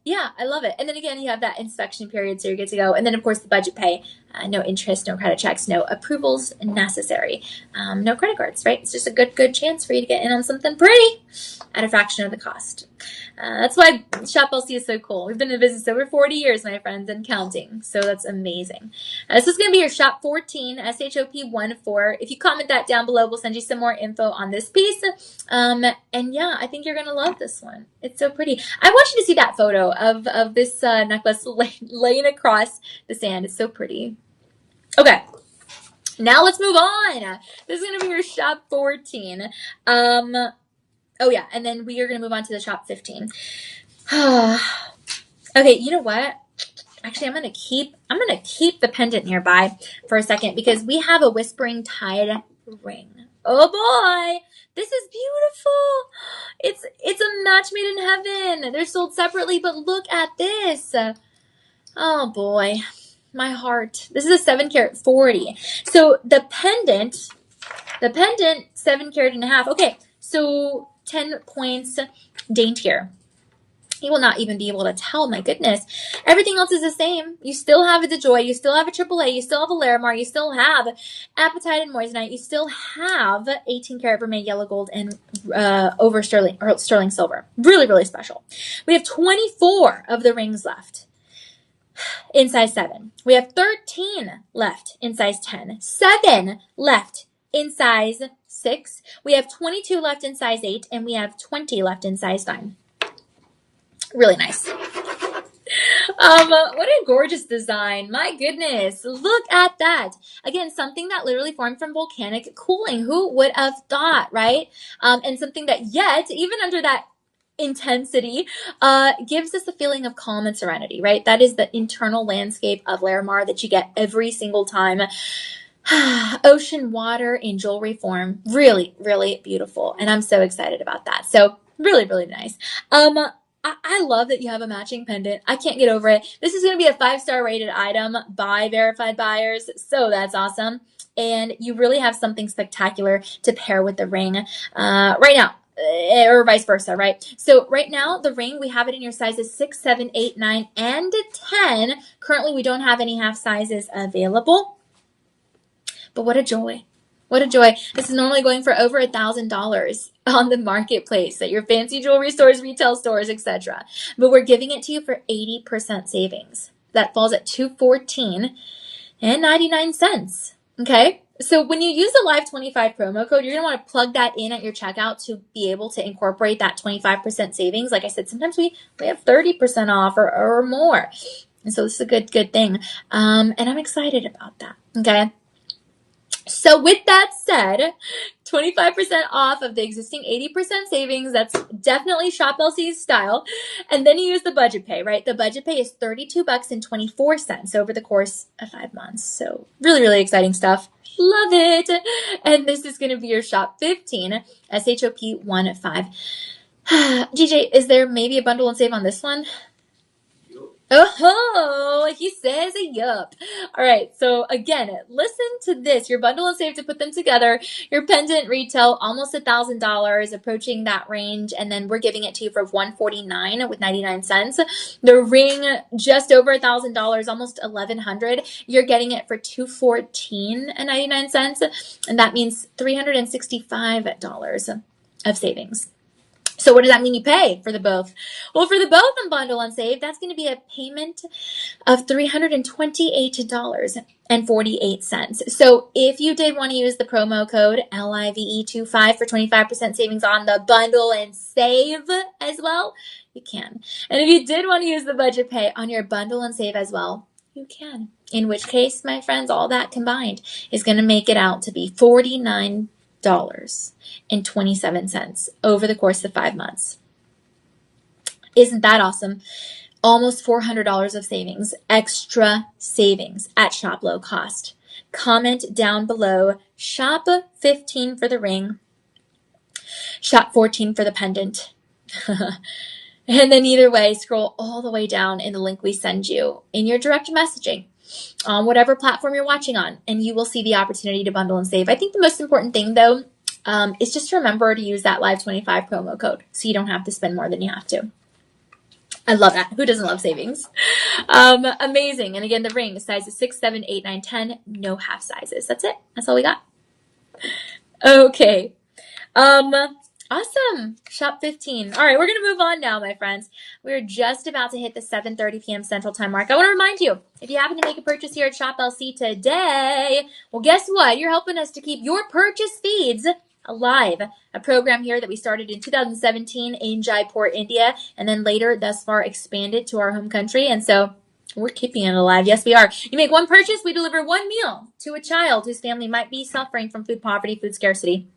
Yeah, I love it. And then again, you have that inspection period, so you're good to go. And then, of course, the budget pay. No interest, no credit checks, no approvals necessary. No credit cards, right? It's just a good chance for you to get in on something pretty at a fraction of the cost. That's why Shop LC is so cool. We've been in business over 40 years, my friends, and counting. So that's amazing. This is going to be your Shop 14, SHOP14. If you comment that down below, we'll send you some more info on this piece. And yeah, I think you're going to love this one. It's so pretty. I want you to see that photo of this necklace laying across the sand. It's so pretty. Okay. Now let's move on. This is going to be your Shop 14. Oh yeah, and then we are going to move on to the Shop 15. Okay, you know what? Actually, I'm going to keep the pendant nearby for a second because we have a whispering tide ring. Oh boy, this is beautiful. It's a match made in heaven. They're sold separately, but look at this. Oh boy, my heart. This is a 7-carat 40. So the pendant 7.5 carat. Okay, so 10 points daintier. You will not even be able to tell. My goodness. Everything else is the same. You still have a DeJoy. You still have a AAA. You still have a Larimar. You still have Apatite and Moissanite. You still have 18-karat vermeil, yellow gold, and over sterling silver. Really, really special. We have 24 of the rings left in size 7. We have 13 left in size 10. 7 left in size 6. We have 22 left in size 8, and we have 20 left in size 9. Really nice. What a gorgeous design. My goodness. Look at that. Again, something that literally formed from volcanic cooling. Who would have thought, right? And something that yet, even under that intensity, gives us a feeling of calm and serenity, right? That is the internal landscape of Larimar that you get every single time. Ocean water in jewelry form. Really, really beautiful. And I'm so excited about that. So really, really nice. I love that you have a matching pendant. I can't get over it. This is going to be a 5-star rated item by verified buyers. So that's awesome. And you really have something spectacular to pair with the ring right now. Or vice versa, right? So right now, the ring, we have it in your sizes 6, 7, 8, 9, and 10. Currently, we don't have any half sizes available. But what a joy. What a joy. This is normally going for over $1,000 on the marketplace at your fancy jewelry stores, retail stores, etc. But we're giving it to you for 80% savings. That falls at $214.99. Okay? So when you use the Live 25 promo code, you're going to want to plug that in at your checkout to be able to incorporate that 25% savings. Like I said, sometimes we have 30% off or more. And so this is a good thing. And I'm excited about that. Okay? So with that said, 25% off of the existing 80% savings. That's definitely Shop LC's style. And then you use the budget pay, right? The budget pay is $32.24 over the course of 5 months. So really, really exciting stuff. Love it. And this is going to be your Shop 15, SHOP15. DJ, is there maybe a bundle and save on this one? Oh, he says yup. All right. So again, listen to this. Your bundle and save to put them together. Your pendant retail almost $1,000, approaching that range, and then we're giving it to you for $149.99. The ring just over $1,000, almost $1,100. You're getting it for $214.99, and that means $365 of savings. So what does that mean you pay for the both? Well, for the both and bundle and save, that's going to be a payment of $328.48. So if you did want to use the promo code LIVE25 for 25% savings on the bundle and save as well, you can. And if you did want to use the budget pay on your bundle and save as well, you can. In which case, my friends, all that combined is going to make it out to be $49.27 over the course of 5 months. Isn't that awesome? Almost $400 of savings, extra savings at shop low cost. Comment down below, shop 15 for the ring, shop 14 for the pendant. And then either way, scroll all the way down in the link we send you in your direct messaging. on whatever platform you're watching on, and you will see the opportunity to bundle and save. I think the most important thing, though, is just to remember to use that Live25 promo code so you don't have to spend more than you have to. I love that. Who doesn't love savings? Amazing. And again, the ring sizes 6, 7, 8, 9, 10. No half sizes. That's it. That's all we got. Okay. Awesome. Shop 15. All right, we're going to move on now, my friends. We're just about to hit the 7:30 p.m. Central Time mark. I want to remind you, if you happen to make a purchase here at Shop LC today, well, guess what? You're helping us to keep your purchase feeds alive. A program here that we started in 2017 in Jaipur, India, and then later, thus far, expanded to our home country. And so we're keeping it alive. Yes, we are. You make one purchase, we deliver one meal to a child whose family might be suffering from food poverty, food scarcity.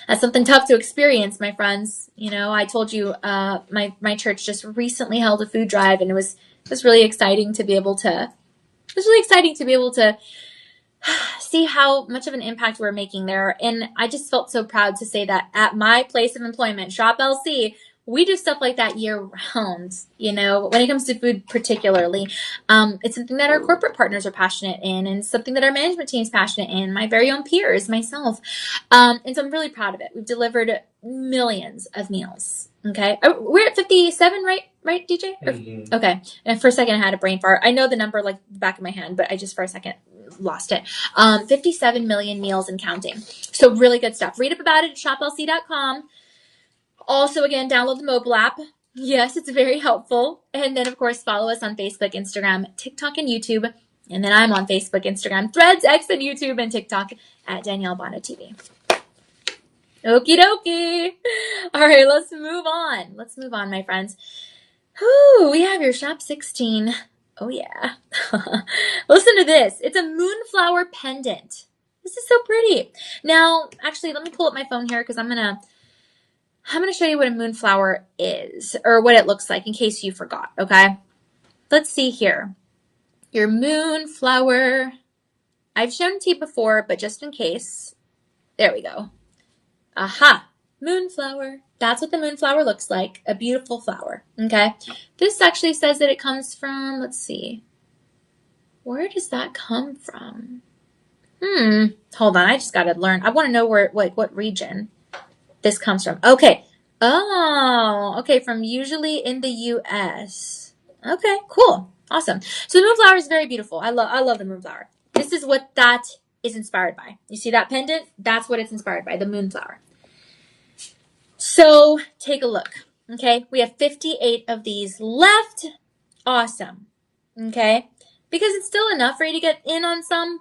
That's something tough to experience, my friends. You know, I told you my church just recently held a food drive, and it was really exciting to be able to. It was really exciting to be able to see how much of an impact we're making there. And I just felt so proud to say that at my place of employment, Shop LC, we do stuff like that year round, you know, when it comes to food particularly. It's something that our corporate partners are passionate in, and something that our management team is passionate in, my very own peers, myself. And so I'm really proud of it. We've delivered millions of meals. Okay. We're at 57, right, DJ? Mm-hmm. Okay. And for a second, I had a brain fart. I know the number like the back of my hand, but I just for a second lost it. 57 million meals and counting. So really good stuff. Read up about it at shoplc.com. Also, again, download the mobile app. Yes, it's very helpful. And then, of course, follow us on Facebook, Instagram, TikTok, and YouTube. And then I'm on Facebook, Instagram, Threads, X, and YouTube, and TikTok at Danielle Banda TV. Okie dokie. All right, let's move on. Let's move on, my friends. Ooh, we have your Shop 16. Oh, yeah. Listen to this. It's a moonflower pendant. This is so pretty. Now, actually, let me pull up my phone here because I'm going to show you what a moonflower is, or what it looks like in case you forgot, okay? Let's see here. Your moonflower. I've shown it to you before, but just in case. There we go. Aha. Moonflower. That's what the moonflower looks like. A beautiful flower, okay? This actually says that it comes from, let's see. Where does that come from? Hold on. I just got to learn. I want to know where, what region this comes from. Okay. Oh, okay. From usually in the U.S. Okay, cool. Awesome. So the moonflower is very beautiful. I love the moonflower. This is what that is inspired by. You see that pendant? That's what it's inspired by, the moonflower. So take a look. Okay. We have 58 of these left. Awesome. Okay. Because it's still enough for you to get in on some.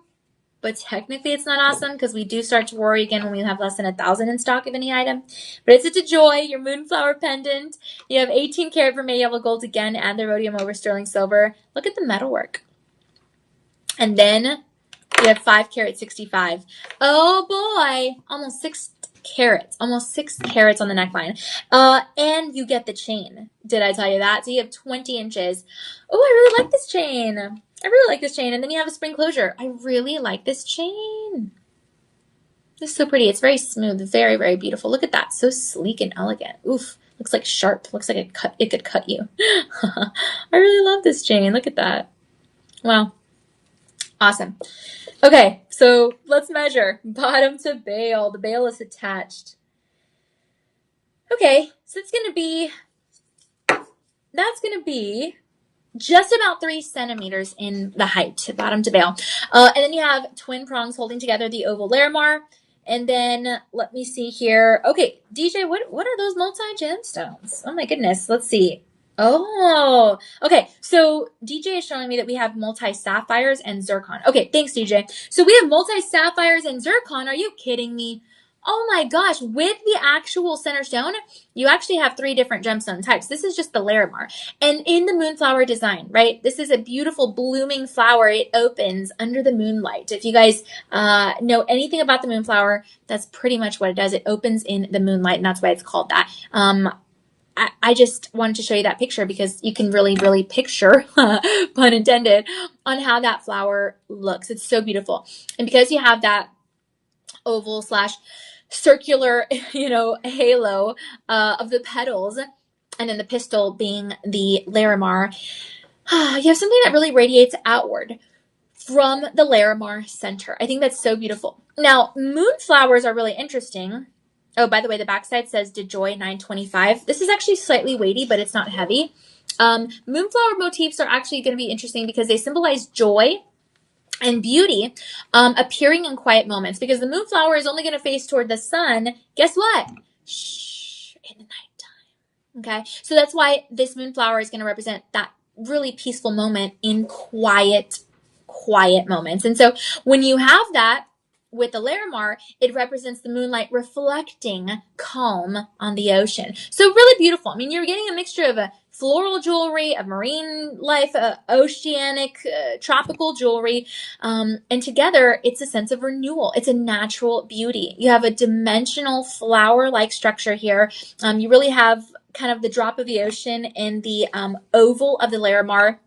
But technically it's not awesome because we do start to worry again when we have less than 1,000 in stock of any item. But it's a joy, your moonflower pendant. You have 18 karat vermeil yellow gold again and the rhodium over sterling silver. Look at the metalwork. And then you have 5 karat 65. Oh boy, almost 6 carats on the neckline. And you get the chain. Did I tell you that? So you have 20 inches. Oh, I really like this chain. And then you have a spring closure. I really like this chain. This is so pretty. It's very smooth. Very, very beautiful. Look at that. So sleek and elegant. Oof. Looks like sharp. Looks like it could cut you. I really love this chain. Look at that. Wow. Awesome. Okay. So let's measure. Bottom to bail. The bail is attached. Okay. So that's going to be just about 3 centimeters in the height, bottom to bail. And then you have twin prongs holding together the oval Larimar. And then let me see here. Okay, DJ, what are those multi-gemstones? Oh my goodness. Let's see. Oh, okay. So DJ is showing me that we have multi-sapphires and zircon. Okay, thanks, DJ. So we have multi-sapphires and zircon. Are you kidding me? Oh my gosh, with the actual center stone, you actually have 3 different gemstone types. This is just the Larimar. And in the moonflower design, right, this is a beautiful blooming flower. It opens under the moonlight. If you guys know anything about the moonflower, that's pretty much what it does. It opens in the moonlight, and that's why it's called that. I just wanted to show you that picture because you can really, really picture, pun intended, on how that flower looks. It's so beautiful. And because you have that oval / circular, halo of the petals, and then the pistil being the Larimar, you have something that really radiates outward. from the Larimar Center. I think that's so beautiful. Now, moonflowers are really interesting. Oh, by the way, the backside says DeJoy 925. This is actually slightly weighty, but it's not heavy. Moonflower motifs are actually going to be interesting because they symbolize joy and beauty appearing in quiet moments, because the moonflower is only going to face toward the sun. Guess what? Shh, in the nighttime. Okay, so that's why this moonflower is going to represent that really peaceful moment in quiet moments. And so when you have that with the Larimar, it represents the moonlight reflecting calm on the ocean. So really beautiful. I mean, you're getting a mixture of a floral jewelry, of marine life, oceanic, tropical jewelry, and together it's a sense of renewal. It's a natural beauty. You have a dimensional flower-like structure here. You really have kind of the drop of the ocean in the oval of the Larimar.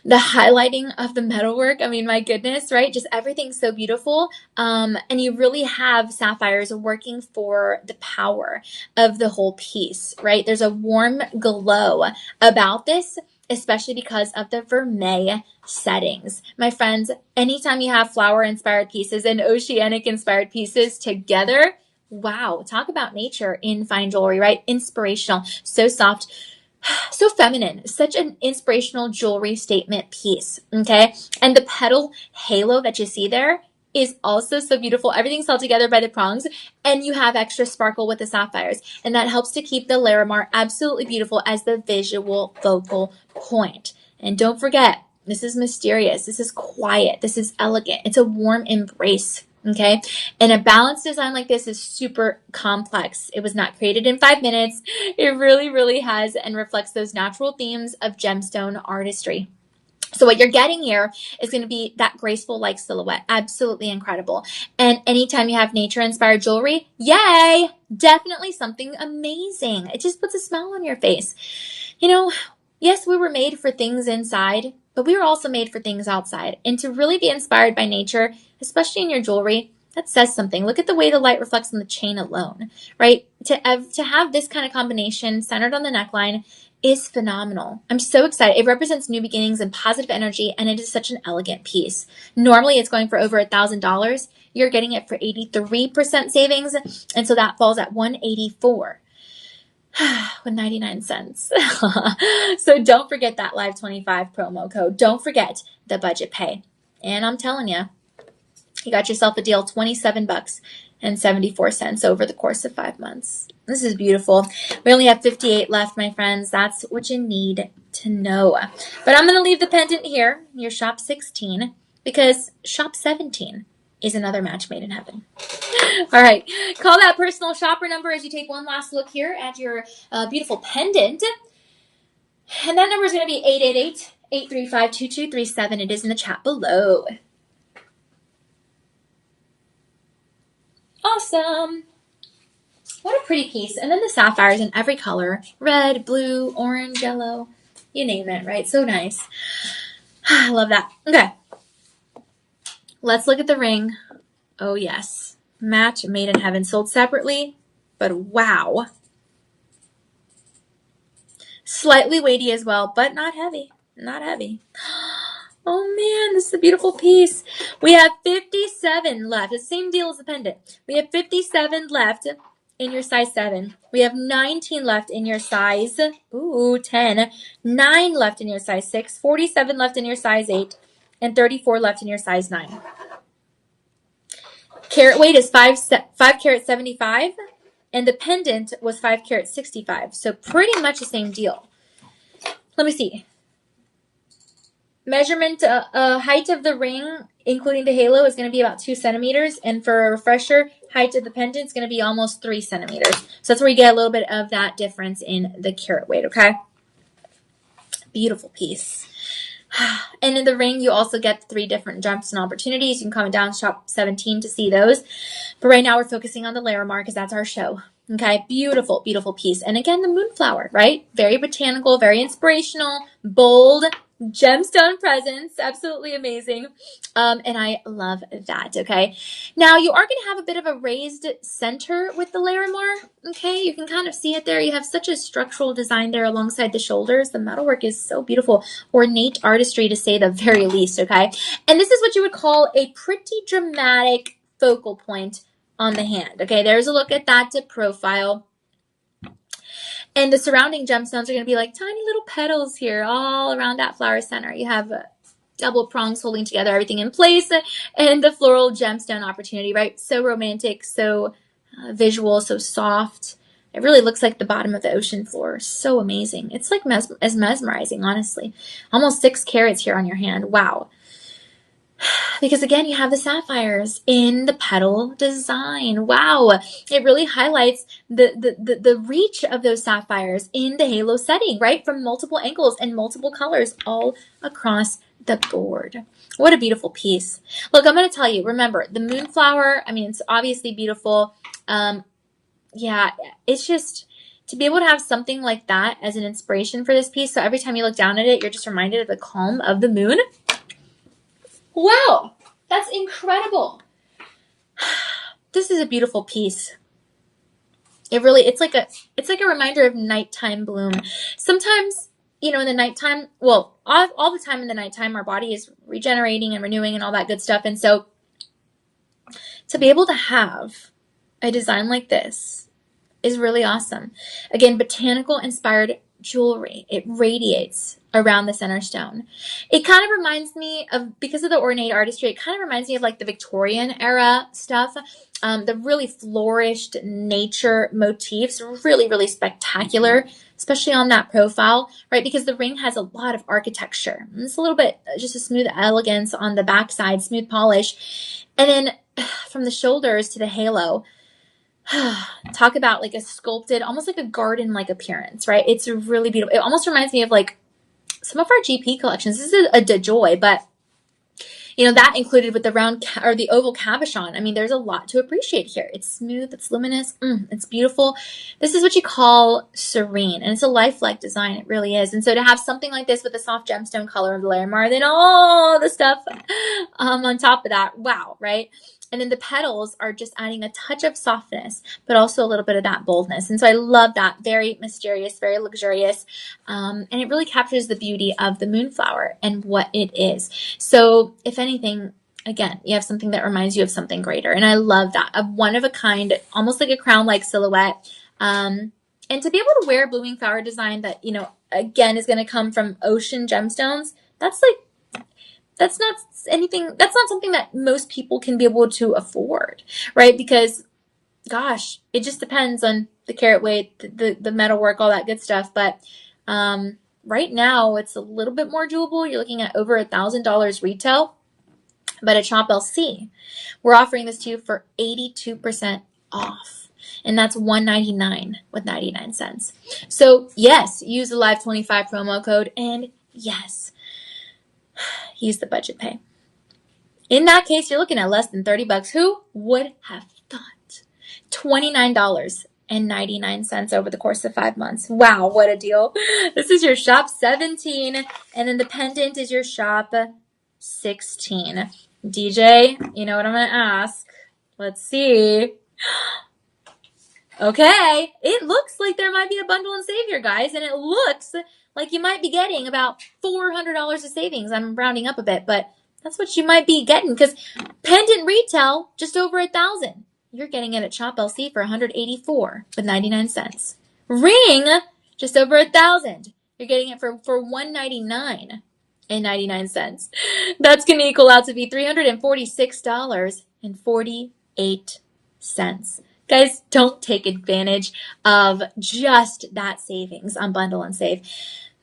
The highlighting of the metalwork, I mean, my goodness, right? Just everything's so beautiful. And you really have sapphires working for the power of the whole piece, right? There's a warm glow about this, especially because of the vermeil settings. My friends, anytime you have flower-inspired pieces and oceanic-inspired pieces together, wow, talk about nature in fine jewelry, right? Inspirational, so soft, so feminine, such an inspirational jewelry statement piece, okay? And the petal halo that you see there is also so beautiful. Everything's held together by the prongs, and you have extra sparkle with the sapphires, and that helps to keep the Larimar absolutely beautiful as the visual focal point. And don't forget, this is mysterious, this is quiet, this is elegant, it's a warm embrace. Okay, and a balanced design like this is super complex. It was not created in 5 minutes. It really, really has and reflects those natural themes of gemstone artistry. So what you're getting here is going to be that graceful like silhouette. Absolutely incredible. And anytime you have nature inspired jewelry, yay, definitely something amazing. It just puts a smile on your face. You know, yes, we were made for things inside, but we were also made for things outside. And to really be inspired by nature, especially in your jewelry, that says something. Look at the way the light reflects on the chain alone, right? To have this kind of combination centered on the neckline is phenomenal. I'm so excited. It represents new beginnings and positive energy, and it is such an elegant piece. Normally, it's going for over $1,000. You're getting it for 83% savings, and so that falls at $184 with 99 cents. So don't forget that Live 25 promo code. Don't forget the budget pay. And I'm telling you, you got yourself a deal, $27.74 over the course of 5 months. This is beautiful. We only have 58 left, my friends. That's what you need to know. But I'm going to leave the pendant here, your shop 16, because shop 17 is another match made in heaven. All right. Call that personal shopper number as you take one last look here at your beautiful pendant. And that number is going to be 888-835-2237. It is in the chat below. Awesome. What a pretty piece. And then the sapphires in every color. Red, blue, orange, yellow. You name it, right? So nice. I love that. Okay. Let's look at the ring. Oh, yes. Match made in heaven. Sold separately, but wow. Slightly weighty as well, but not heavy. Not heavy. Oh man, this is a beautiful piece. We have 57 left. It's the same deal as the pendant. We have 57 left in your size 7. We have 19 left in your size 10. 9 left in your size 6. 47 left in your size 8. And 34 left in your size 9. Carat weight is 5 carat 75. And the pendant was 5 carat 65. So pretty much the same deal. Let me see. Measurement, height of the ring, including the halo, is going to be about 2 centimeters. And for a refresher, height of the pendant is going to be almost 3 centimeters. So that's where you get a little bit of that difference in the carat weight, okay? Beautiful piece. And in the ring, you also get 3 different jumps and opportunities. You can comment down shop 17 to see those. But right now, we're focusing on the Larimar because that's our show. Okay, beautiful, beautiful piece. And again, the moonflower, right? Very botanical, very inspirational, bold, gemstone presence. Absolutely amazing. And I love that. Okay. Now you are going to have a bit of a raised center with the Larimar. Okay. You can kind of see it there. You have such a structural design there alongside the shoulders. The metalwork is so beautiful. Ornate artistry, to say the very least. Okay. And this is what you would call a pretty dramatic focal point on the hand. Okay. There's a look at that to profile. And the surrounding gemstones are going to be like tiny little petals here all around that flower center. You have double prongs holding together everything in place, and the floral gemstone opportunity, right? So romantic, so visual, so soft. It really looks like the bottom of the ocean floor. So amazing. It's like mesmerizing, honestly. Almost 6 carats here on your hand. Wow. Because again, you have the sapphires in the petal design. Wow. It really highlights the reach of those sapphires in the halo setting, right? From multiple angles and multiple colors all across the board. What a beautiful piece. Look, I'm going to tell you, remember, the moonflower, I mean, it's obviously beautiful. Yeah, it's just to be able to have something like that as an inspiration for this piece. So every time you look down at it, you're just reminded of the calm of the moon. Wow, that's incredible. This is a beautiful piece. It's like a reminder of nighttime bloom. Sometimes, in the nighttime, well, all the time in the nighttime, our body is regenerating and renewing and all that good stuff. And so to be able to have a design like this is really awesome. Again, botanical inspired jewelry. It radiates around the center stone. It kind of reminds me of, because of the ornate artistry, it kind of reminds me of like the Victorian era stuff. The really flourished nature motifs, really, really spectacular, especially on that profile, right? Because the ring has a lot of architecture. It's a little bit just a smooth elegance on the backside, smooth polish. And then from the shoulders to the halo, talk about like a sculpted, almost like a garden-like appearance, right? It's really beautiful. It almost reminds me of like some of our GP collections. This is a DeJoy, but that included with the round or the oval cabochon. I mean, there's a lot to appreciate here. It's smooth, it's luminous, it's beautiful. This is what you call serene, and it's a lifelike design. It really is. And so to have something like this with the soft gemstone color of the Larimar, then all the stuff on top of that, wow, right? And then the petals are just adding a touch of softness, but also a little bit of that boldness. And so I love that. Very mysterious, very luxurious. And it really captures the beauty of the moonflower and what it is. So if anything, again, you have something that reminds you of something greater. And I love that. A one of a kind, almost like a crown-like silhouette. And to be able to wear a blooming flower design that, again, is going to come from ocean gemstones, that's not something that most people can be able to afford, right? Because, gosh, it just depends on the carat weight, the metalwork, all that good stuff. But right now, it's a little bit more doable. You're looking at over $1,000 retail. But at Shop LC, we're offering this to you for 82% off. And that's $199 with 99 cents. So, yes, use the Live25 promo code. And, yes, use the budget pay. In that case, you're looking at less than $30. Who would have thought? $29.99 over the course of 5 months. Wow, what a deal. This is your shop 17, and then the pendant is your shop 16. DJ, you know what I'm going to ask? Let's see. Okay, it looks like there might be a bundle and save here, guys, and it looks like you might be getting about $400 of savings. I'm rounding up a bit, but that's what you might be getting, because pendant retail, just over $1,000. You're getting it at Shop LC for $184 with 99 cents. Ring, just over $1,000. You're getting it for $199 and 99 cents. That's going to equal out to be $346.48. Guys, don't take advantage of just that savings on Bundle and Save.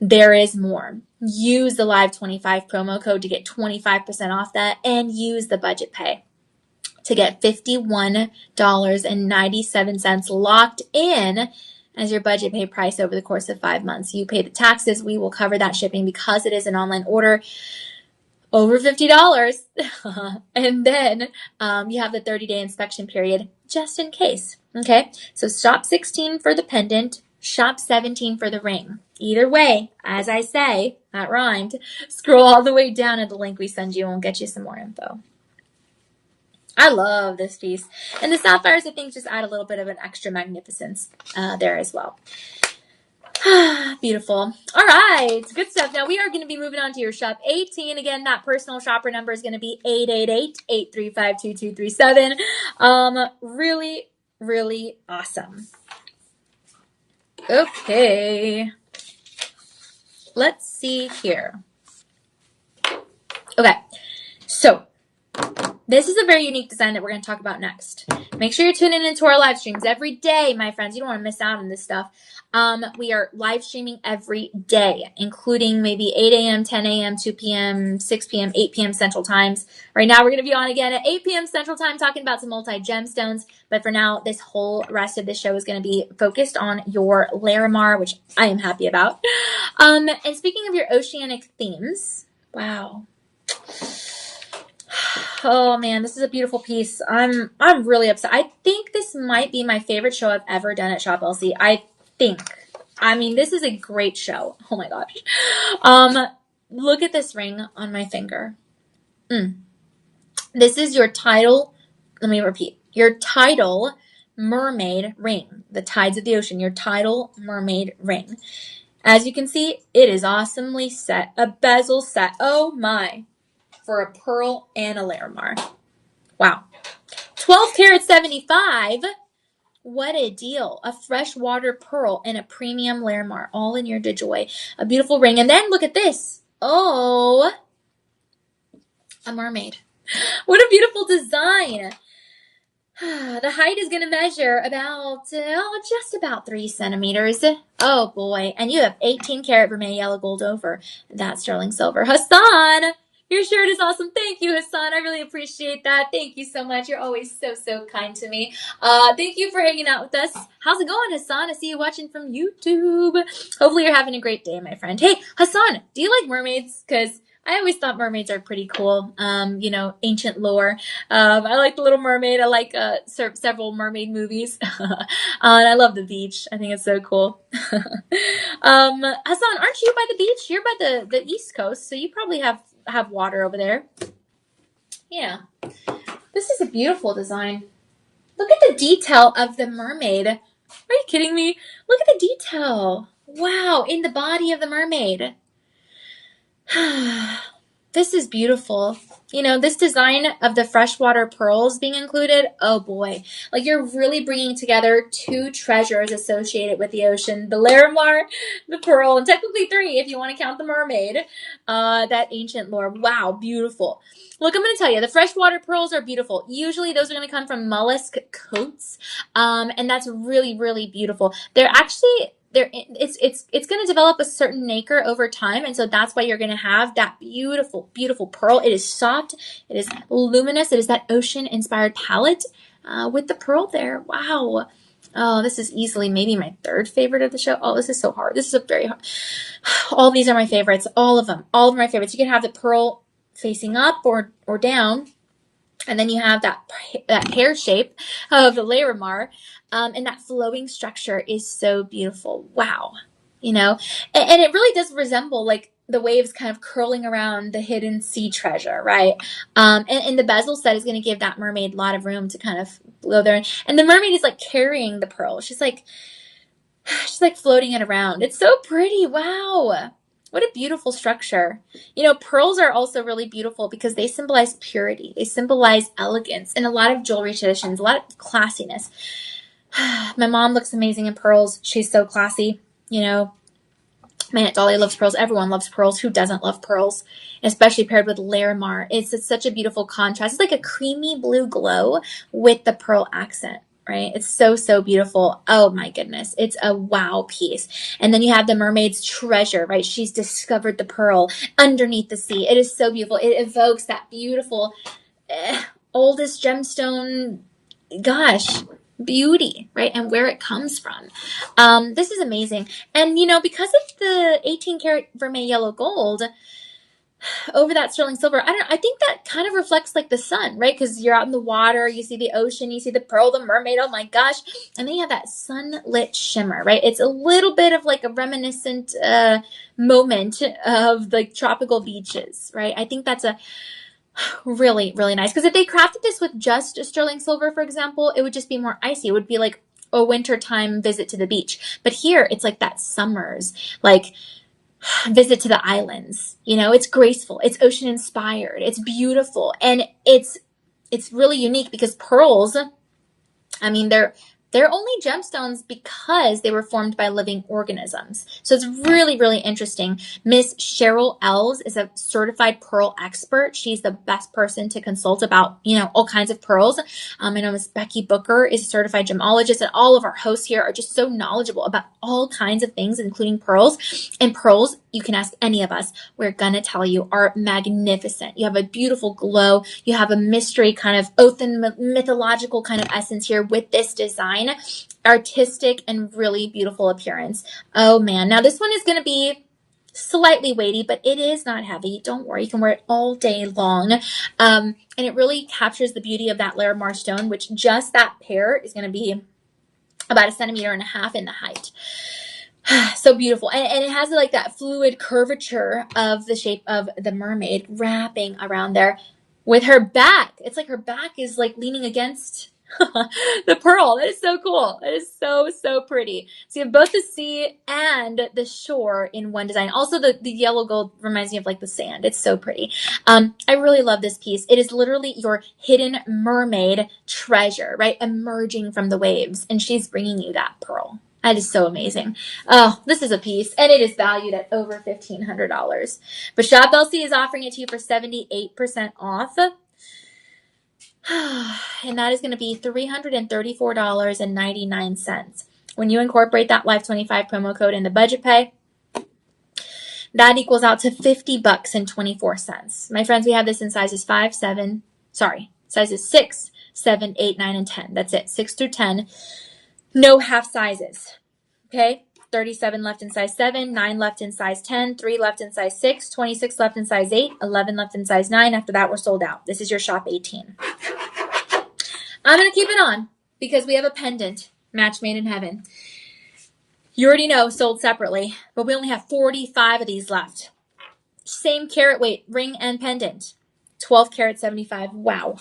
There is more. Use the Live25 promo code to get 25% off that, and use the budget pay to get $51.97 locked in as your budget pay price over the course of 5 months. You pay the taxes. We will cover that shipping because it is an online order. Over $50. And then you have the 30-day inspection period just in case. Okay, so shop 16 for the pendant, shop 17 for the ring. Either way, as I say, that rhymed, scroll all the way down at the link we send you and we'll get you some more info. I love this piece. And the sapphires, I think, just add a little bit of an extra magnificence there as well. Beautiful. All right. Good stuff. Now we are going to be moving on to your shop 18. Again, that personal shopper number is going to be 888-835-2237. Really, really awesome. Okay. Let's see here. Okay. So this is a very unique design that we're going to talk about next. Make sure you're tuning into our live streams every day, my friends. You don't want to miss out on this stuff. We are live streaming every day, including maybe 8 a.m., 10 a.m., 2 p.m., 6 p.m., 8 p.m. Central Times. Right now, we're going to be on again at 8 p.m. Central Time talking about some multi-gemstones. But for now, this whole rest of the show is going to be focused on your Larimar, which I am happy about. And speaking of your oceanic themes, wow. Oh man, this is a beautiful piece. I'm really upset. I think this might be my favorite show I've ever done at Shop LC. I mean, this is a great show. Oh my gosh. Look at this ring on my finger. This is your tidal, let me repeat, your tidal mermaid ring. The tides of the ocean, your tidal mermaid ring. As you can see, it is awesomely set. A bezel set. Oh my. For a pearl and a Larimar. Wow. 12 karat 75. What a deal. A freshwater pearl and a premium Larimar all in your DeJoy. A beautiful ring. And then look at this. Oh, a mermaid. What a beautiful design. The height is going to measure about, just about 3 centimeters. Oh boy. And you have 18 karat vermeil yellow gold over that sterling silver. Hassan, your shirt is awesome. Thank you, Hassan. I really appreciate that. Thank you so much. You're always so, so kind to me. Thank you for hanging out with us. How's it going, Hassan? I see you watching from YouTube. Hopefully you're having a great day, my friend. Hey, Hassan, do you like mermaids? Because I always thought mermaids are pretty cool. Ancient lore. I like The Little Mermaid. I like several mermaid movies. And I love the beach. I think it's so cool. Hassan, aren't you by the beach? You're by the East Coast, so you probably have water over there. Yeah. This is a beautiful design. Look at the detail of the mermaid. Are you kidding me? Look at the detail. Wow, in the body of the mermaid. This is beautiful. You know, this design of the freshwater pearls being included, oh boy. Like, you're really bringing together 2 treasures associated with the ocean. The Larimar, the pearl, and technically 3 if you want to count the mermaid. That ancient lore. Wow, beautiful. Look, I'm going to tell you, the freshwater pearls are beautiful. Usually those are going to come from mollusk coats, and that's really, really beautiful. They're actually... it's going to develop a certain nacre over time, and so that's why you're going to have that beautiful, beautiful pearl. It is soft, it is luminous, it is that ocean-inspired palette with the pearl there. Wow. Oh, this is easily maybe my 3rd favorite of the show. Oh, this is so hard. This is a very hard. All these are my favorites. All of them are my favorites. You can have the pearl facing up or down. And then you have that pear shape of the Larimar, and that flowing structure is so beautiful. Wow. You know, and it really does resemble like the waves kind of curling around the hidden sea treasure, right? And the bezel set is going to give that mermaid a lot of room to kind of go there. And the mermaid is like carrying the pearl. She's like floating it around. It's so pretty. Wow. What a beautiful structure. You know, pearls are also really beautiful because they symbolize purity. They symbolize elegance in a lot of jewelry traditions, a lot of classiness. My mom looks amazing in pearls. She's so classy. You know, my Aunt Dolly loves pearls. Everyone loves pearls. Who doesn't love pearls? Especially paired with Larimar. It's such a beautiful contrast. It's like a creamy blue glow with the pearl accent. Right? It's so, so beautiful. Oh my goodness. It's a wow piece. And then you have the mermaid's treasure, right? She's discovered the pearl underneath the sea. It is so beautiful. It evokes that beautiful, oldest gemstone, gosh, beauty, right? And where it comes from. This is amazing. And, you know, because of the 18 karat vermeil yellow gold, over that sterling silver. I think that kind of reflects like the sun, right? Because you're out in the water, you see the ocean, you see the pearl, the mermaid, oh my gosh. And then you have that sunlit shimmer, right? It's a little bit of like a reminiscent moment of like tropical beaches, right? I think that's a really, really nice. Because if they crafted this with just sterling silver, for example, it would just be more icy. It would be like a wintertime visit to the beach. But here, it's like that summer's, like, visit to the islands. You know, it's graceful, it's ocean inspired, it's beautiful, and it's really unique because pearls, I mean, they're only gemstones because they were formed by living organisms. So it's really, really interesting. Miss Cheryl Ells is a certified pearl expert. She's the best person to consult about, you know, all kinds of pearls. I know Miss Becky Booker is a certified gemologist, and all of our hosts here are just so knowledgeable about all kinds of things, including pearls. And pearls, you can ask any of us, we're gonna tell you, are magnificent. You have a beautiful glow. You have a mystery kind of oath and mythological kind of essence here with this design. Artistic and really beautiful appearance. Oh man. Now this one is going to be slightly weighty, but it is not heavy. Don't worry. You can wear it all day long. And it really captures the beauty of that Larimar stone, which just that pair is going to be about 1.5 centimeters in the height. So beautiful. And it has like that fluid curvature of the shape of the mermaid wrapping around there with her back. It's like her back is like leaning against the pearl. That is so cool. That is so, so pretty. So you have both the sea and the shore in one design. Also, the yellow gold reminds me of like the sand. It's so pretty. I really love this piece. It is literally your hidden mermaid treasure, right? Emerging from the waves. And she's bringing you that pearl. That is so amazing. Oh, this is a piece, and it is valued at over $1,500. But Shop LC is offering it to you for 78% off. And that is going to be $334.99. When you incorporate that Life25 promo code in the budget pay, that equals out to $50.24. My friends, we have this in sizes sizes 6, 7, 8, 9, and 10. That's it, 6 through 10. No half sizes. Okay? 37 left in size 7, 9 left in size 10, 3 left in size 6, 26 left in size 8, 11 left in size 9. After that, we're sold out. This is your Shop 18. I'm going to keep it on because we have a pendant, match made in heaven. You already know, sold separately, but we only have 45 of these left. Same carat weight, ring and pendant. 12 karat 75. Wow.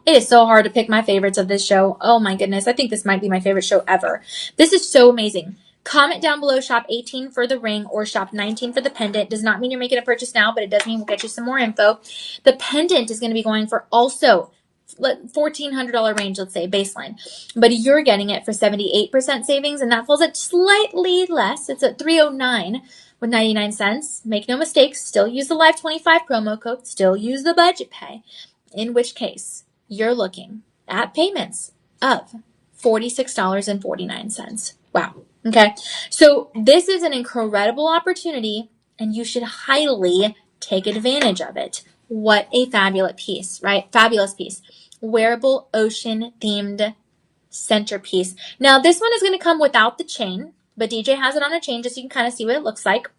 It is so hard to pick my favorites of this show. Oh my goodness. I think this might be my favorite show ever. This is so amazing. Comment down below Shop 18 for the ring or Shop 19 for the pendant. Does not mean you're making a purchase now, but it does mean we'll get you some more info. The pendant is going to be going for also $1,400 range, let's say, baseline. But you're getting it for 78% savings, and that falls at slightly less. It's at $309 with 99 cents. Make no mistakes. Still use the Live25 promo code. Still use the budget pay. In which case, you're looking at payments of $46.49. Wow. Okay. So this is an incredible opportunity, and you should highly take advantage of it. What a fabulous piece, right? Fabulous piece. Wearable ocean themed centerpiece. Now this one is going to come without the chain, but DJ has it on a chain just so you can kind of see what it looks like.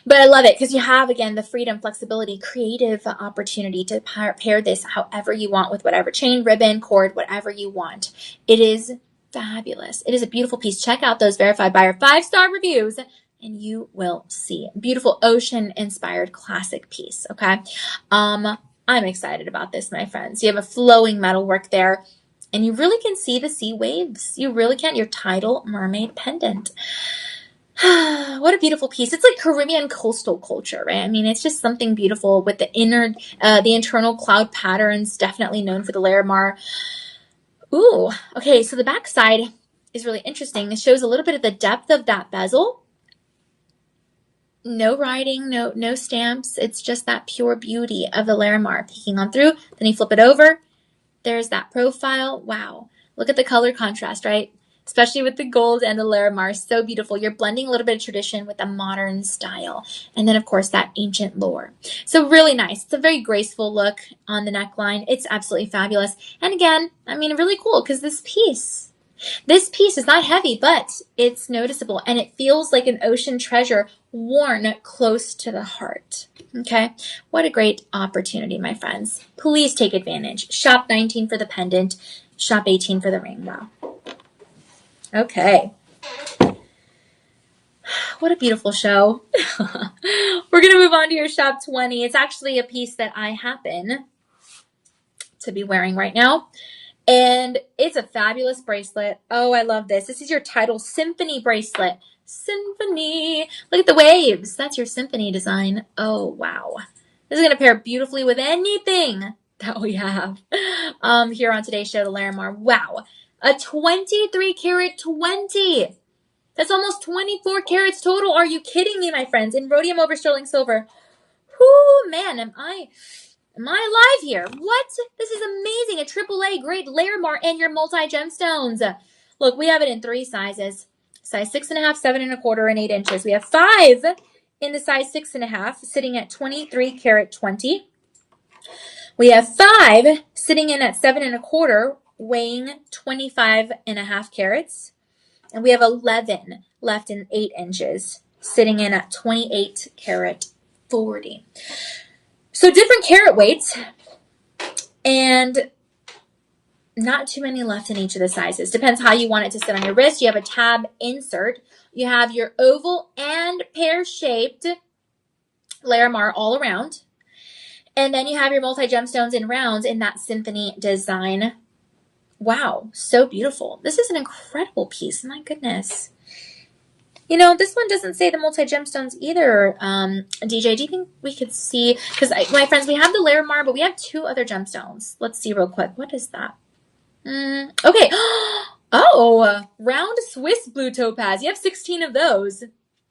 But I love it because you have, again, the freedom, flexibility, creative opportunity to pair this however you want with whatever chain, ribbon, cord, whatever you want. It is fabulous. It is a beautiful piece. Check out those verified buyer 5-star reviews and you will see. Beautiful ocean-inspired classic piece, okay? I'm excited about this, my friends. You have a flowing metalwork there, and you really can see the sea waves. You really can. Your tidal mermaid pendant. What a beautiful piece. It's like Caribbean coastal culture, right? I mean, it's just something beautiful with the internal cloud patterns, definitely known for the Larimar. Ooh, okay, so the back side is really interesting. It shows a little bit of the depth of that bezel. No writing, no stamps. It's just that pure beauty of the Larimar peeking on through. Then you flip it over. There's that profile. Wow. Look at the color contrast, right? Especially with the gold and the Larimar. So beautiful. You're blending a little bit of tradition with a modern style. And then, of course, that ancient lore. So really nice. It's a very graceful look on the neckline. It's absolutely fabulous. And again, I mean, really cool because this piece This piece is not heavy, but it's noticeable, and it feels like an ocean treasure worn close to the heart. Okay, what a great opportunity, my friends. Please take advantage. Shop 19 for the pendant, shop 18 for the ring. Wow. Okay. What a beautiful show. We're going to move on to your shop 20. It's actually a piece that I happen to be wearing right now. And it's a fabulous bracelet. Oh, I love this. This is your Tidal Symphony bracelet. Symphony. Look at the waves. That's your symphony design. Oh, wow. This is going to pair beautifully with anything that we have here on today's show, the Larimar. Wow. A 23 karat 20. That's almost 24 carats total. Are you kidding me, my friends? In rhodium over sterling silver. Whoo, man, am I alive here? What? This is amazing. A AAA grade Larimar and your multi-gemstones. Look, we have it in 3 sizes. Size 6.5, 7.25, and 8 inches. We have 5 in the size 6.5, sitting at 23 karat 20. We have 5 sitting in at 7.25, weighing 25.5 carats. And we have 11 left in 8 inches, sitting in at 28 karat 40. So different carat weights, and not too many left in each of the sizes. Depends how you want it to sit on your wrist. You have a tab insert. You have your oval and pear-shaped Larimar all around. And then you have your multi-gemstones in rounds in that symphony design. Wow, so beautiful. This is an incredible piece. My goodness. You know, this one doesn't say the multi-gemstones either. DJ, do you think we could see? Because, my friends, we have the Larimar, but we have 2 other gemstones. Let's see real quick. What is that? Okay. Oh, round Swiss blue topaz. You have 16 of those.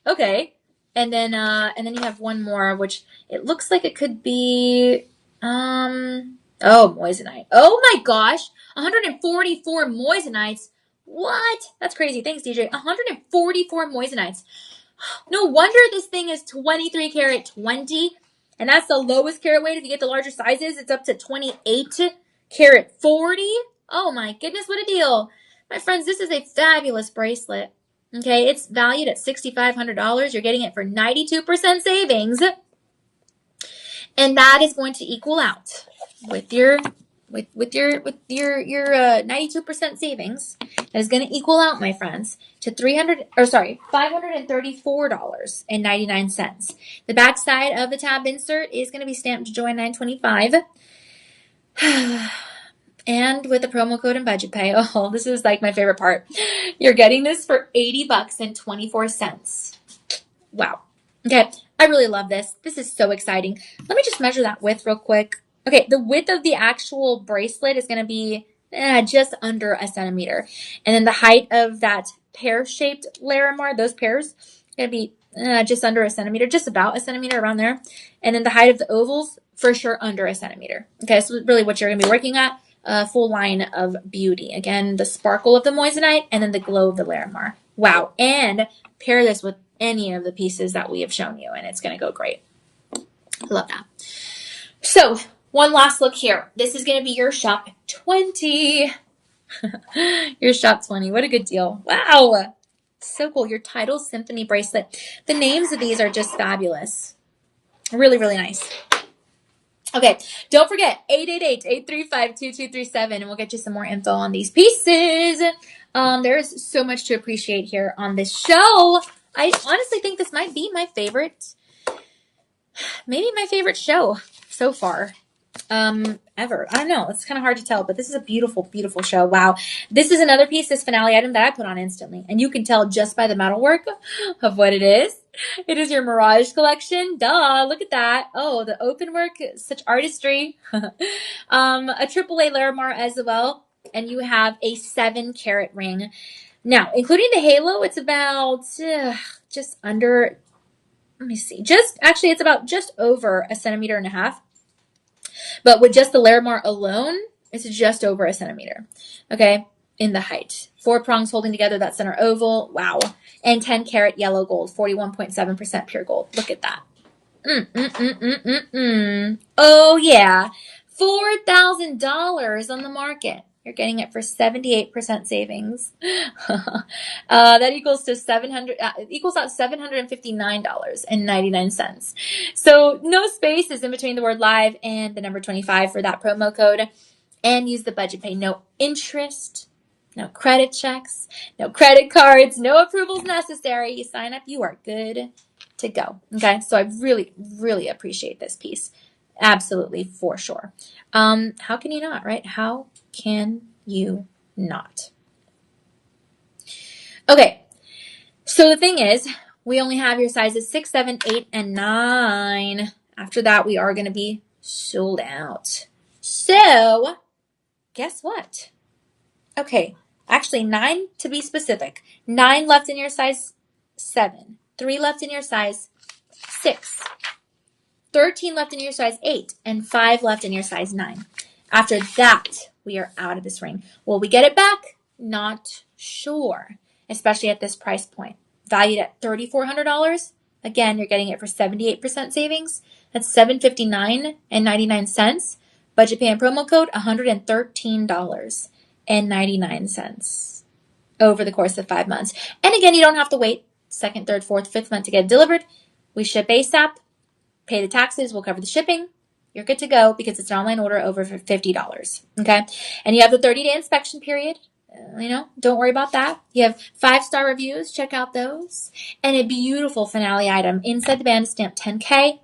Okay. And then you have one more, which it looks like it could be, oh, moissanite. Oh my gosh. 144 moissanites. What? That's crazy. Thanks, DJ. 144 moissanites. No wonder this thing is 23 karat 20. And that's the lowest carat weight. If you get the larger sizes, it's up to 28 karat 40. Oh my goodness, what a deal. My friends, this is a fabulous bracelet. Okay, it's valued at $6,500. You're getting it for 92% savings. And that is going to equal out with your 92% savings. That is going to equal out, my friends, to $534.99. The back side of the tab insert is going to be stamped Joy 925. And with the promo code and budget pay, oh, this is like my favorite part. You're getting this for $80.24. Wow. Okay, I really love this. This is so exciting. Let me just measure that width real quick. Okay, the width of the actual bracelet is going to be just under a centimeter. And then the height of that pear-shaped Larimar, those pairs, going to be just under a centimeter, just about a centimeter around there. And then the height of the ovals, for sure, under a centimeter. Okay, so really what you're going to be working at, a full line of beauty. Again, the sparkle of the moissanite and then the glow of the Larimar. Wow. And pair this with any of the pieces that we have shown you, and it's going to go great. Love that. So, one last look here. This is going to be your shop 20. Your shop 20. What a good deal. Wow. So cool. Your Tidal Symphony bracelet. The names of these are just fabulous. Really, really nice. Okay, don't forget, 888-835-2237, and we'll get you some more info on these pieces. There's so much to appreciate here on this show. I honestly think this might be my favorite, maybe my favorite show so far, ever. I don't know. It's kind of hard to tell, but this is a beautiful, beautiful show. Wow. This is another piece, this finale item that I put on instantly, and you can tell just by the metalwork of what it is. It is your Mirage collection. Duh, look at that. Oh, the open work, such artistry. A AAA Larimar as well. And you have a 7 karat ring. Now, including the halo, it's about just under, let me see. It's about just over a centimeter and a half. But with just the Larimar alone, it's just over a centimeter. Okay, in the height. 4 prongs holding together that center oval. Wow. And 10 karat yellow gold, 41.7% pure gold. Look at that. Oh, yeah. $4,000 on the market. you're getting it for 78% savings. That equals to equals out $759.99. So no spaces in between the word live and the number 25 for that promo code. And use the budget pay. No interest, no credit checks, no credit cards, no approvals necessary. You sign up, you are good to go. Okay, so I really, really appreciate this piece. Absolutely, for sure. How can you not, right? How can you not? Okay, so the thing is, we only have your sizes 6, 7, 8, and 9. After that, we are going to be sold out. So guess what? Okay, actually 9 to be specific. 9 left in your size 7. 3 left in your size 6. 13 left in your size 8. And 5 left in your size 9. After that, we are out of this ring. Will we get it back? Not sure, especially at this price point. Valued at $3,400. Again, you're getting it for 78% savings. That's $759.99. Budget pay and promo code $113.99 over the course of 5 months. And again, you don't have to wait 2nd, 3rd, 4th, 5th month to get it delivered. We ship ASAP, pay the taxes, we'll cover the shipping. You're good to go because it's an online order over $50. Okay. And you have the 30-day inspection period. Don't worry about that. You have 5-star reviews. Check out those. And a beautiful finale item inside the band stamped 10K.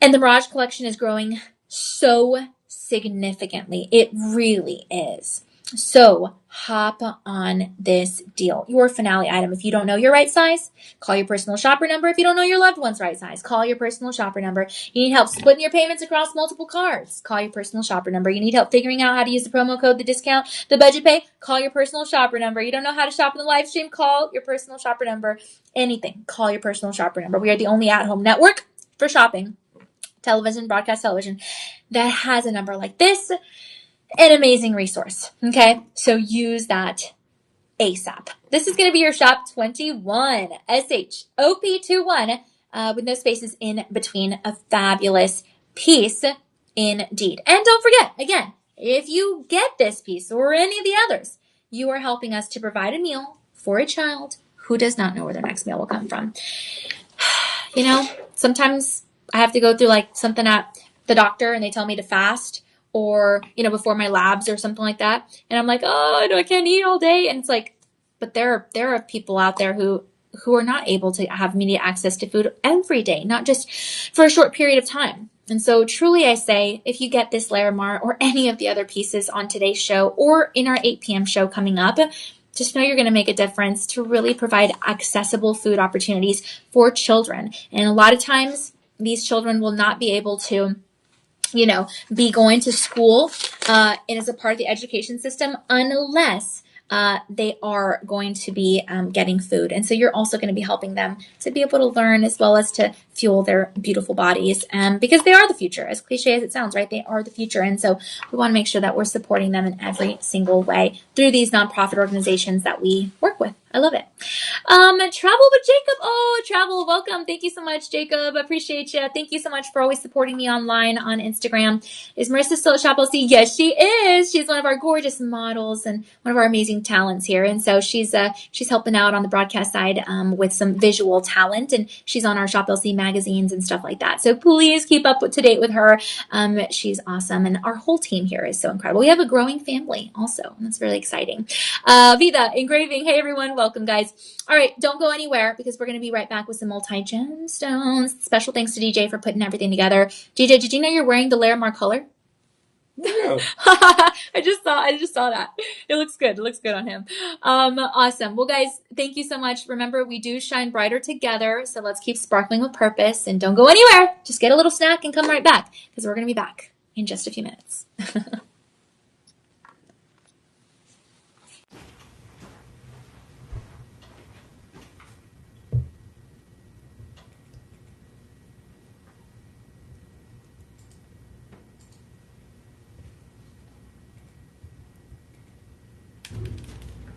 And the Mirage collection is growing so significantly. It really is. So hop on this deal. Your finale item. If you don't know your right size, call your personal shopper number. If you don't know your loved one's right size, call your personal shopper number. You need help splitting your payments across multiple cards, call your personal shopper number. You need help figuring out how to use the promo code, the discount, the budget pay, call your personal shopper number. You don't know how to shop in the live stream, call your personal shopper number. Anything, call your personal shopper number. We are the only at-home network for shopping, television, broadcast television, that has a number like this. An amazing resource. Okay, so use that ASAP. This is going to be your shop 21 SHOP21 with no spaces in between. A fabulous piece indeed. And don't forget, again, if you get this piece or any of the others, you are helping us to provide a meal for a child who does not know where their next meal will come from. Sometimes I have to go through like something at the doctor and they tell me to fast, or, before my labs or something like that. And I'm like, oh, I can't eat all day. And it's like, but there are people out there who are not able to have immediate access to food every day, not just for a short period of time. And so truly I say, if you get this Larimar or any of the other pieces on today's show or in our 8 p.m. show coming up, just know you're going to make a difference to really provide accessible food opportunities for children. And a lot of times these children will not be able to be going to school and as a part of the education system unless they are going to be getting food. And so you're also going to be helping them to be able to learn as well as to fuel their beautiful bodies because they are the future, as cliche as it sounds, right? They are the future. And so we want to make sure that we're supporting them in every single way through these nonprofit organizations that we work with. I love it. Travel with Jacob. Oh, travel. Welcome. Thank you so much, Jacob. Appreciate you. Thank you so much for always supporting me online on Instagram. Is Marissa still at Shop LC? Yes, she is. She's one of our gorgeous models and one of our amazing talents here. And so she's helping out on the broadcast side with some visual talent, and she's on our Shop LC magazines and stuff like that. So please keep up to date with her. She's awesome. And our whole team here is so incredible. We have a growing family also, and that's really exciting. Vida Engraving. Hey, everyone. Welcome, guys. All right, don't go anywhere because we're going to be right back with some multi-gemstones. Special thanks to DJ for putting everything together. DJ, did you know you're wearing the Larimar color? No. I just saw that. It looks good. It looks good on him. Awesome. Well, guys, thank you so much. Remember, we do shine brighter together. So let's keep sparkling with purpose and don't go anywhere. Just get a little snack and come right back because we're going to be back in just a few minutes.